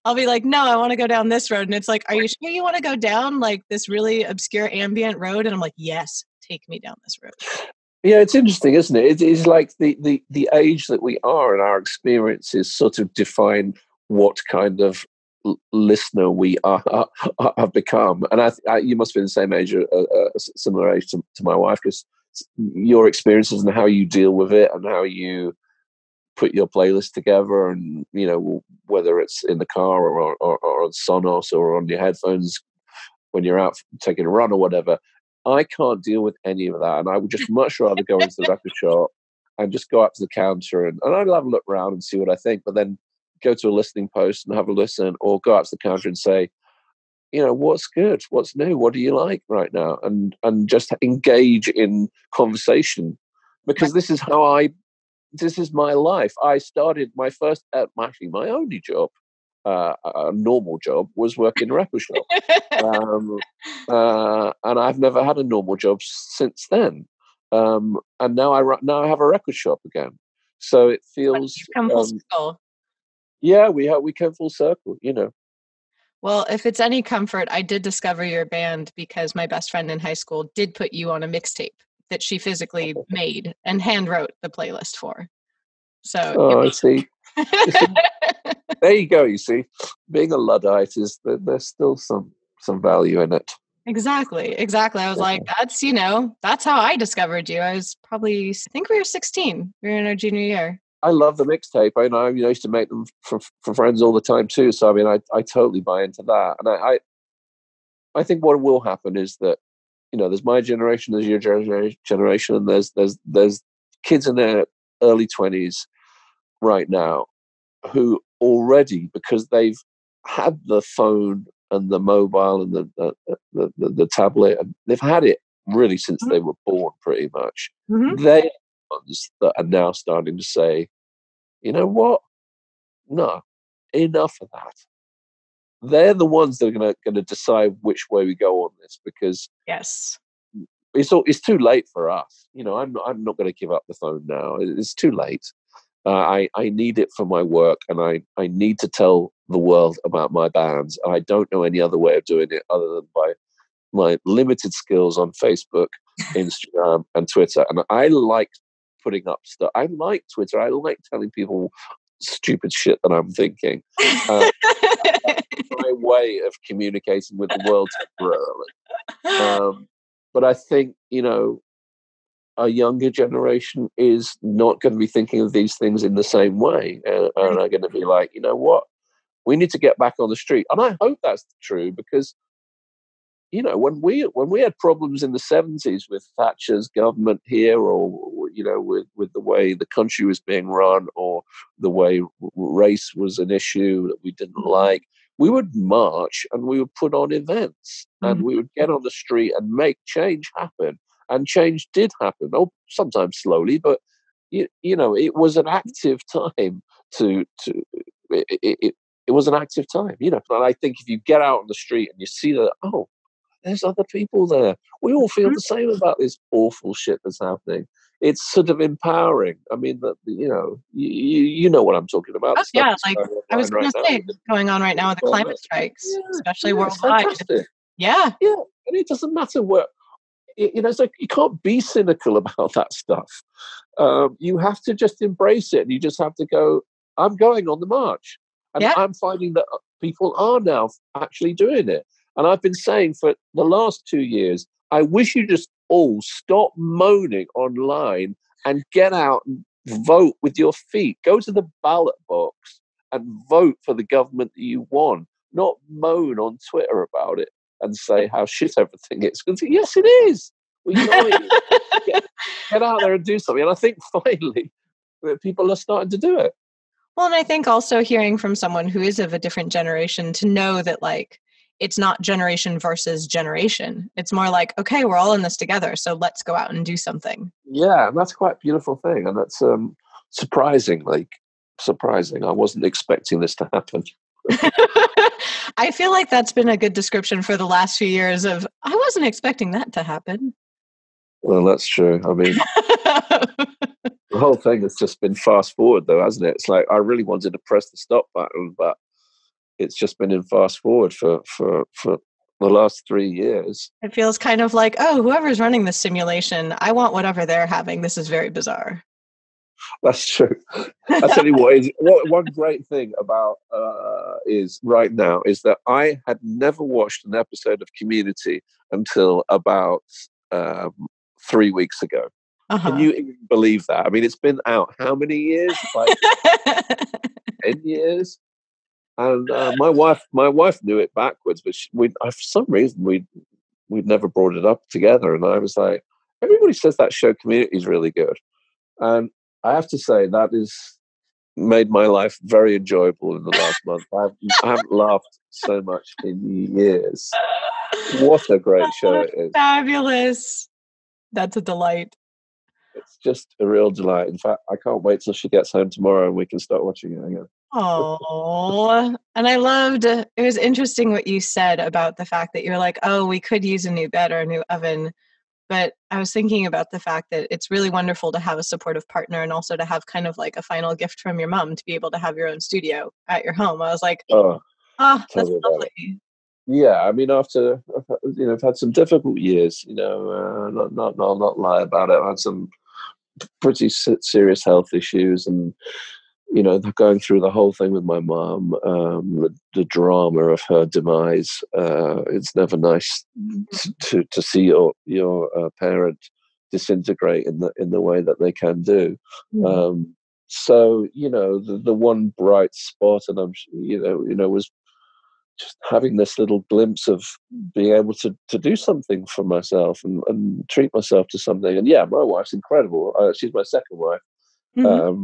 [SPEAKER 2] I'll be like, no, I want to go down this road. And it's like, are you sure you want to go down like this really obscure ambient road? And I'm like, yes, take me down this road.
[SPEAKER 3] Yeah, it's interesting, isn't it? It is like the age that we are and our experiences sort of define what kind of listener we are have become. And you must be the same age, similar age to my wife, because your experiences and how you deal with it and how you put your playlist together, and whether it's in the car or on Sonos or on your headphones when you're out taking a run or whatever. I can't deal with any of that, and I would just much rather go into the record shop and just go up to the counter and I'd have a look around and see what I think, but then go to a listening post and have a listen, or go up to the counter and say, what's good, what's new, what do you like right now, and just engage in conversation, because this is my life. I started my first, actually my only job, a normal job, was working in a record shop. And I've never had a normal job since then. And now I have a record shop again. So it feels
[SPEAKER 2] come full circle.
[SPEAKER 3] Yeah, we came full circle,
[SPEAKER 2] Well, if it's any comfort, I did discover your band because my best friend in high school did put you on a mixtape that she physically made and hand wrote the playlist for. So
[SPEAKER 3] I see. There you go. You see, being a Luddite there's still some value in it.
[SPEAKER 2] Exactly. I was like, that's how I discovered you. I think we were 16. We were in our junior year.
[SPEAKER 3] I love the mixtape. I used to make them for friends all the time too. So I mean, I totally buy into that. And I think what will happen is that, there's my generation, there's your generation, and there's kids in their early 20s right now who already, because they've had the phone and the mobile and the tablet, and they've had it really since they were born, pretty much.
[SPEAKER 2] Mm-hmm.
[SPEAKER 3] They're the ones that are now starting to say, you know what? No, enough of that. They're the ones that are going to decide which way we go on this, because
[SPEAKER 2] yes,
[SPEAKER 3] it's too late for us. I'm not going to give up the phone now. It's too late. I need it for my work, and I need to tell the world about my bands. And I don't know any other way of doing it other than by my limited skills on Facebook, Instagram, and Twitter. And I like putting up stuff. I like Twitter. I like telling people stupid shit that I'm thinking. My way of communicating with the world temporarily. But I think, a younger generation is not going to be thinking of these things in the same way, and are going to be like, you know what, we need to get back on the street. And I hope that's true, because when we had problems in the 70s with Thatcher's government here, or with the way the country was being run, or the way race was an issue that we didn't like, we would march and we would put on events, and we would get on the street and make change happen. And change did happen. Oh, sometimes slowly, but it was an active time. It was an active time. And I think if you get out on the street and you see that, oh, there's other people there. We all feel the same about this awful shit that's happening. It's sort of empowering. I mean, you know what I'm talking about.
[SPEAKER 2] Oh, yeah, like I was going to say, going on right now with the climate strikes, especially worldwide. Yeah,
[SPEAKER 3] and it doesn't matter what. It's like you can't be cynical about that stuff. You have to just embrace it, and you just have to go, I'm going on the march. And I'm finding that people are now actually doing it. And I've been saying for the last 2 years, I wish you just all stop moaning online and get out and vote with your feet. Go to the ballot box and vote for the government that you want, not moan on Twitter about it and say how shit everything is. Yes, it is. Well, get out there and do something. And I think finally people are starting to do it.
[SPEAKER 2] Well, and I think also hearing from someone who is of a different generation to know that, like, it's not generation versus generation. It's more like, okay, we're all in this together, so let's go out and do something.
[SPEAKER 3] Yeah, and that's quite a beautiful thing. And that's surprising. I wasn't expecting this to happen.
[SPEAKER 2] I feel like that's been a good description for the last few years of, I wasn't expecting that to happen.
[SPEAKER 3] Well, that's true. I mean, the whole thing has just been fast forward, though, hasn't it? It's like I really wanted to press the stop button, but it's just been in fast forward for the last 3 years.
[SPEAKER 2] It feels kind of like, oh, whoever's running this simulation, I want whatever they're having. This is very bizarre.
[SPEAKER 3] That's true. I tell you what, one great thing about is right now is that I had never watched an episode of Community until about 3 weeks ago. Can you even believe that? I mean, it's been out how many years? Like 10 years. And my wife knew it backwards, but for some reason we'd never brought it up together. And I was like, everybody says that show Community is really good, and I have to say that has made my life very enjoyable in the last month. I haven't laughed so much in years. What a great show it is!
[SPEAKER 2] Fabulous. That's a delight.
[SPEAKER 3] It's just a real delight. In fact, I can't wait till she gets home tomorrow and we can start watching it again.
[SPEAKER 2] Oh, and I loved it. Was interesting what you said about the fact that you're like, oh, we could use a new bed or a new oven. But I was thinking about the fact that it's really wonderful to have a supportive partner and also to have kind of like a final gift from your mom to be able to have your own studio at your home. I was like, that's lovely.
[SPEAKER 3] Yeah, I mean, after I've had some difficult years. Not lie about it. I've had some pretty serious health issues, and going through the whole thing with my mom, the drama of her demise. It's never nice to see your parent disintegrate in the way that they can do. So the one bright spot, and was just having this little glimpse of being able to do something for myself and treat myself to something. And yeah, my wife's incredible. She's my second wife. I'm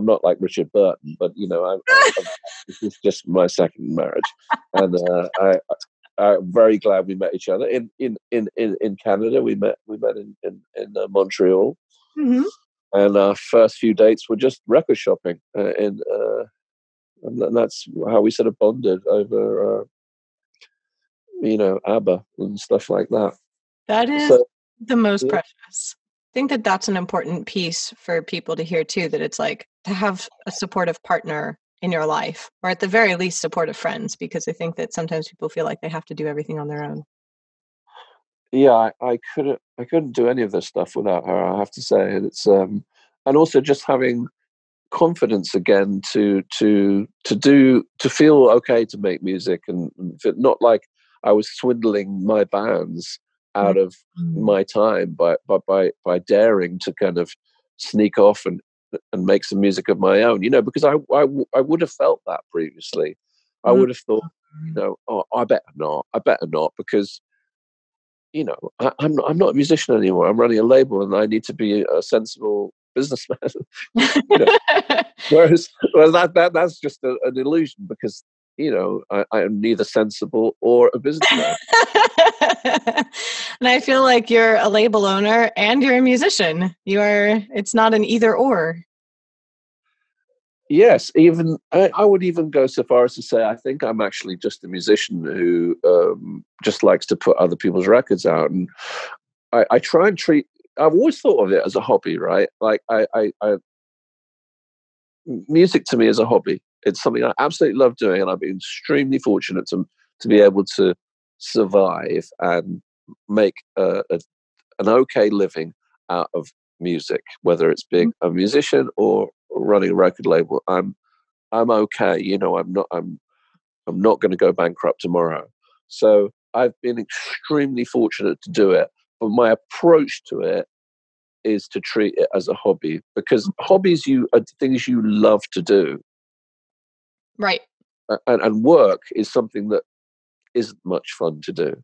[SPEAKER 3] not like Richard Burton, but this is just my second marriage, and I'm very glad we met each other in Canada. We met in Montreal, and our first few dates were just record shopping, and that's how we sort of bonded over ABBA and stuff like that.
[SPEAKER 2] That is the most precious. I think that that's an important piece for people to hear too, that it's like to have a supportive partner in your life, or at the very least supportive friends, because I think that sometimes people feel like they have to do everything on their own.
[SPEAKER 3] Yeah, I couldn't do any of this stuff without her, I have to say. And it's and also just having confidence again to feel okay to make music, and not like I was swindling my bands out of my time by daring to kind of sneak off and make some music of my own, because I would have felt that previously. I would have thought, I better not, because I'm not a musician anymore. I'm running a label and I need to be a sensible businessman. Whereas that's just an illusion, because I am neither sensible or a businessman.
[SPEAKER 2] And I feel like you're a label owner and you're a musician. It's not an either or.
[SPEAKER 3] Yes, even I would even go so far as to say I think I'm actually just a musician who just likes to put other people's records out, and I try and treat. I've always thought of it as a hobby, right? Like music to me is a hobby. It's something I absolutely love doing, and I've been extremely fortunate to be able to survive and make an okay living out of music, whether it's being a musician or running a record label. I'm okay. I'm not going to go bankrupt tomorrow. So I've been extremely fortunate to do it. But my approach to it is to treat it as a hobby, because hobbies are things you love to do.
[SPEAKER 2] Right.
[SPEAKER 3] And work is something that isn't much fun to do,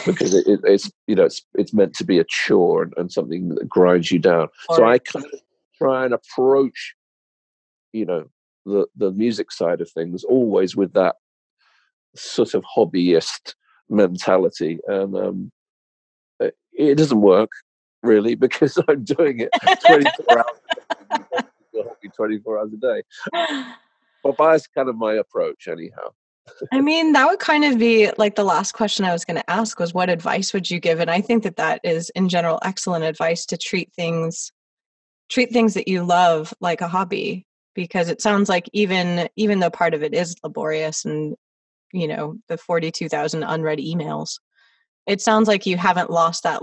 [SPEAKER 3] because it's meant to be a chore and something that grinds you down. Right. So I kind of try and approach the music side of things always with that sort of hobbyist mentality, and it doesn't work really, because I'm doing it 24 hours 24 hours a day. But that's kind of my approach anyhow.
[SPEAKER 2] I mean, that would kind of be like the last question I was going to ask was, what advice would you give? And I think that is in general excellent advice, to treat things that you love like a hobby, because it sounds like even though part of it is laborious and the 42,000 unread emails. It sounds like you haven't lost that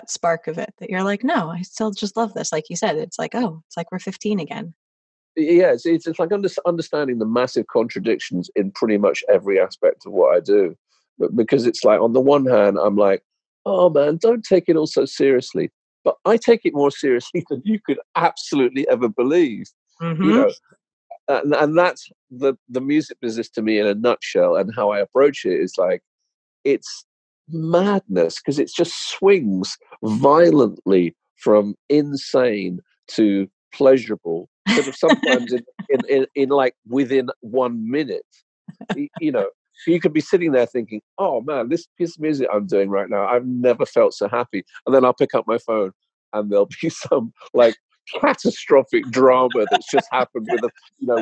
[SPEAKER 2] spark of it, that you're like, no, I still just love this. Like you said, it's like, oh, it's like we're 15 again.
[SPEAKER 3] Yeah, it's like understanding the massive contradictions in pretty much every aspect of what I do. But because it's like, on the one hand, I'm like, oh man, don't take it all so seriously. But I take it more seriously than you could absolutely ever believe.
[SPEAKER 2] Mm-hmm.
[SPEAKER 3] And that's the music business to me in a nutshell. And how I approach it is like, it's madness, because it just swings violently from insane to pleasurable, sort of sometimes in like within 1 minute. You could be sitting there thinking, oh man, this piece of music I'm doing right now, I've never felt so happy. And then I'll pick up my phone and there'll be some like catastrophic drama that's just happened with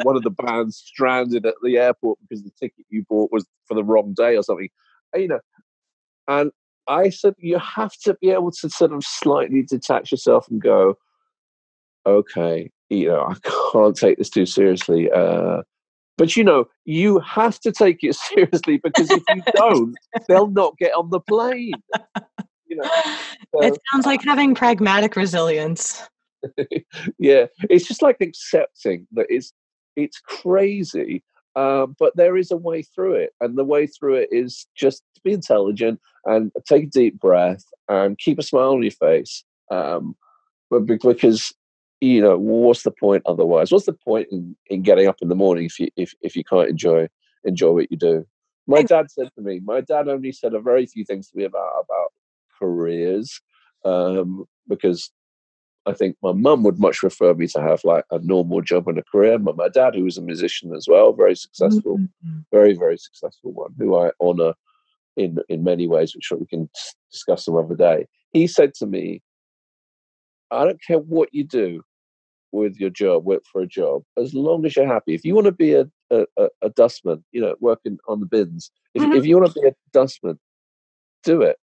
[SPEAKER 3] one of the bands stranded at the airport because the ticket you bought was for the wrong day or something. And I said, you have to be able to sort of slightly detach yourself and go, okay, I can't take this too seriously. But you have to take it seriously, because if you don't, they'll not get on the plane.
[SPEAKER 2] It sounds like having pragmatic resilience.
[SPEAKER 3] Yeah, it's just like accepting that it's crazy, but there is a way through it, and the way through it is just to be intelligent and take a deep breath and keep a smile on your face. But because what's the point otherwise? What's the point in getting up in the morning if you can't enjoy what you do? My dad said to me. My dad only said a very few things to me about careers, because I think my mum would much prefer me to have like a normal job and a career. But my dad, who was a musician as well, very successful, very, very successful one, who I honor in many ways, which we can discuss some other day. He said to me, I don't care what you do with your job, work for a job, as long as you're happy. If you want to be a dustman, working on the bins, if you want to be a dustman, do it.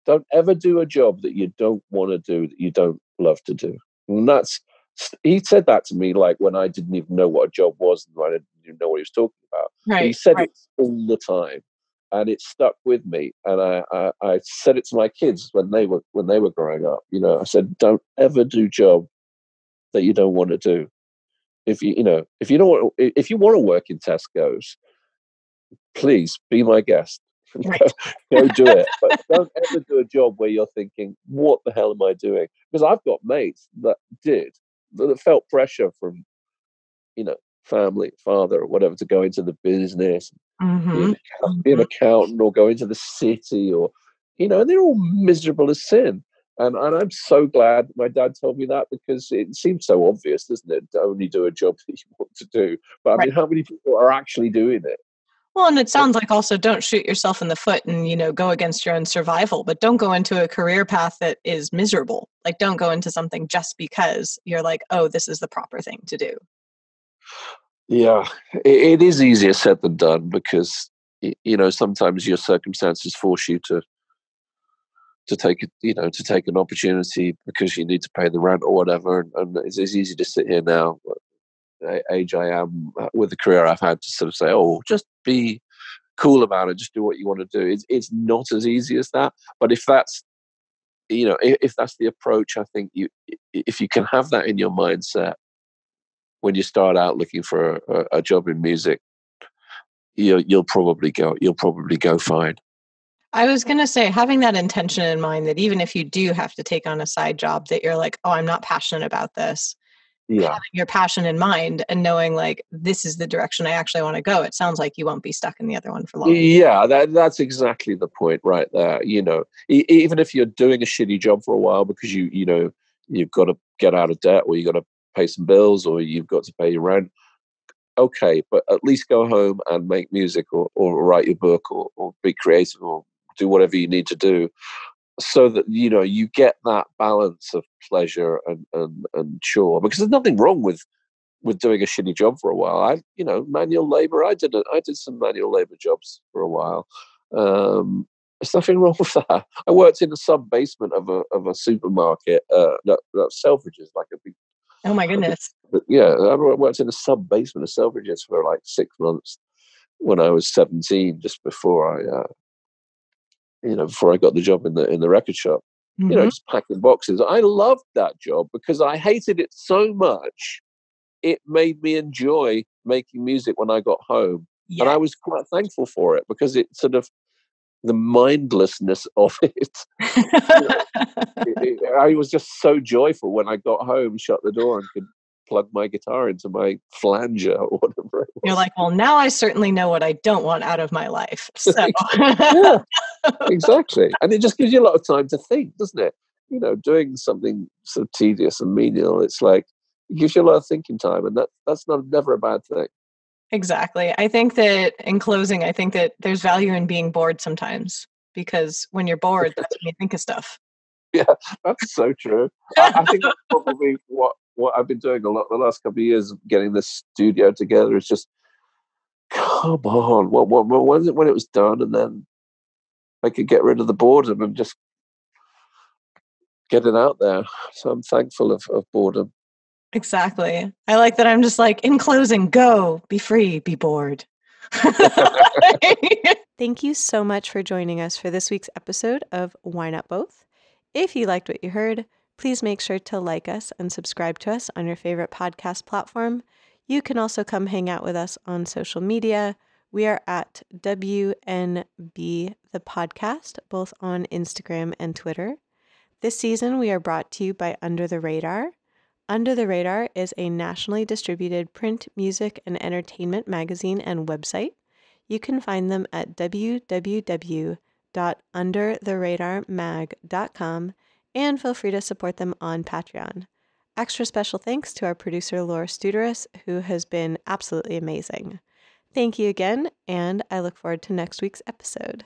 [SPEAKER 3] Don't ever do a job that you don't want to do, that you don't love to do. And he said that to me like when I didn't even know what a job was and I didn't even know what he was talking about.
[SPEAKER 2] Right,
[SPEAKER 3] but he said it all the time, and it stuck with me. And I said it to my kids when they were growing up. I said, don't ever do job that you don't want to do. If you want to work in Tesco's, please be my guest.
[SPEAKER 2] Right.
[SPEAKER 3] Go do it, but don't ever do a job where you're thinking, what the hell am I doing? Because I've got mates that felt pressure from family, father or whatever, to go into the business, be an accountant, or go into the city, or and they're all miserable as sin. And I'm so glad my dad told me that, because it seems so obvious, doesn't it, to only do a job that you want to do. But I mean, how many people are actually doing it?
[SPEAKER 2] Well, and it sounds like also don't shoot yourself in the foot and, go against your own survival, but don't go into a career path that is miserable. Like, don't go into something just because you're like, oh, this is the proper thing to do.
[SPEAKER 3] Yeah, it is easier said than done, because, sometimes your circumstances force you to take an opportunity because you need to pay the rent or whatever. And it's easy to sit here now, age I am, with the career I've had, to sort of say, oh, just be cool about it, just do what you want to do. It's not as easy as that. But if that's if that's the approach, I think if you can have that in your mindset when you start out looking for a job in music, you'll probably go fine.
[SPEAKER 2] I was going to say, having that intention in mind, that even if you do have to take on a side job that you're like, oh, I'm not passionate about this, having your passion in mind and knowing like, this is the direction I actually want to go, it sounds like you won't be stuck in the other one for long.
[SPEAKER 3] Yeah, that's exactly the point right there. Even if you're doing a shitty job for a while because you've got to get out of debt, or you've got to pay some bills, or you've got to pay your rent, okay, but at least go home and make music, or write your book, or be creative, or do whatever you need to do, so that you get that balance of pleasure and chore. Because there's nothing wrong with doing a shitty job for a while. Manual labor. I did some manual labor jobs for a while. There's nothing wrong with that. I worked in the sub basement of a supermarket that Selfridges, like a big.
[SPEAKER 2] Oh my goodness.
[SPEAKER 3] I worked in the sub basement of Selfridges for like 6 months, when I was 17, just before I before I got the job in the record shop.
[SPEAKER 2] Mm-hmm.
[SPEAKER 3] Just packing boxes. I loved that job because I hated it so much. It made me enjoy making music when I got home.
[SPEAKER 2] Yeah.
[SPEAKER 3] And I was quite thankful for it because it sort of, the mindlessness of it. I was just so joyful when I got home, shut the door, and could plug my guitar into my flanger or whatever it was.
[SPEAKER 2] You're like, well, now I certainly know what I don't want out of my life. So
[SPEAKER 3] yeah, exactly. And it just gives you a lot of time to think, doesn't it? Doing something sort of tedious and menial, it's like, it gives you a lot of thinking time, and that's never a bad thing.
[SPEAKER 2] Exactly. I think that in closing, I think that there's value in being bored sometimes, because when you're bored, that's when you think of stuff.
[SPEAKER 3] Yeah, that's so true. I think that's probably what I've been doing a lot the last couple of years, getting this studio together. Is just, come on, when it was done, and then I could get rid of the boredom and just get it out there. So I'm thankful of boredom.
[SPEAKER 2] Exactly. I like that. I'm just like, in closing, go, be free, be bored.
[SPEAKER 1] Thank you so much for joining us for this week's episode of Why Not Both? If you liked what you heard, please make sure to like us and subscribe to us on your favorite podcast platform. You can also come hang out with us on social media. We are at WNB the podcast, both on Instagram and Twitter. This season, we are brought to you by Under the Radar. Under the Radar is a nationally distributed print, music, and entertainment magazine and website. You can find them at www.undertheradarmag.com, and feel free to support them on Patreon. Extra special thanks to our producer, Laura Studeris, who has been absolutely amazing. Thank you again, and I look forward to next week's episode.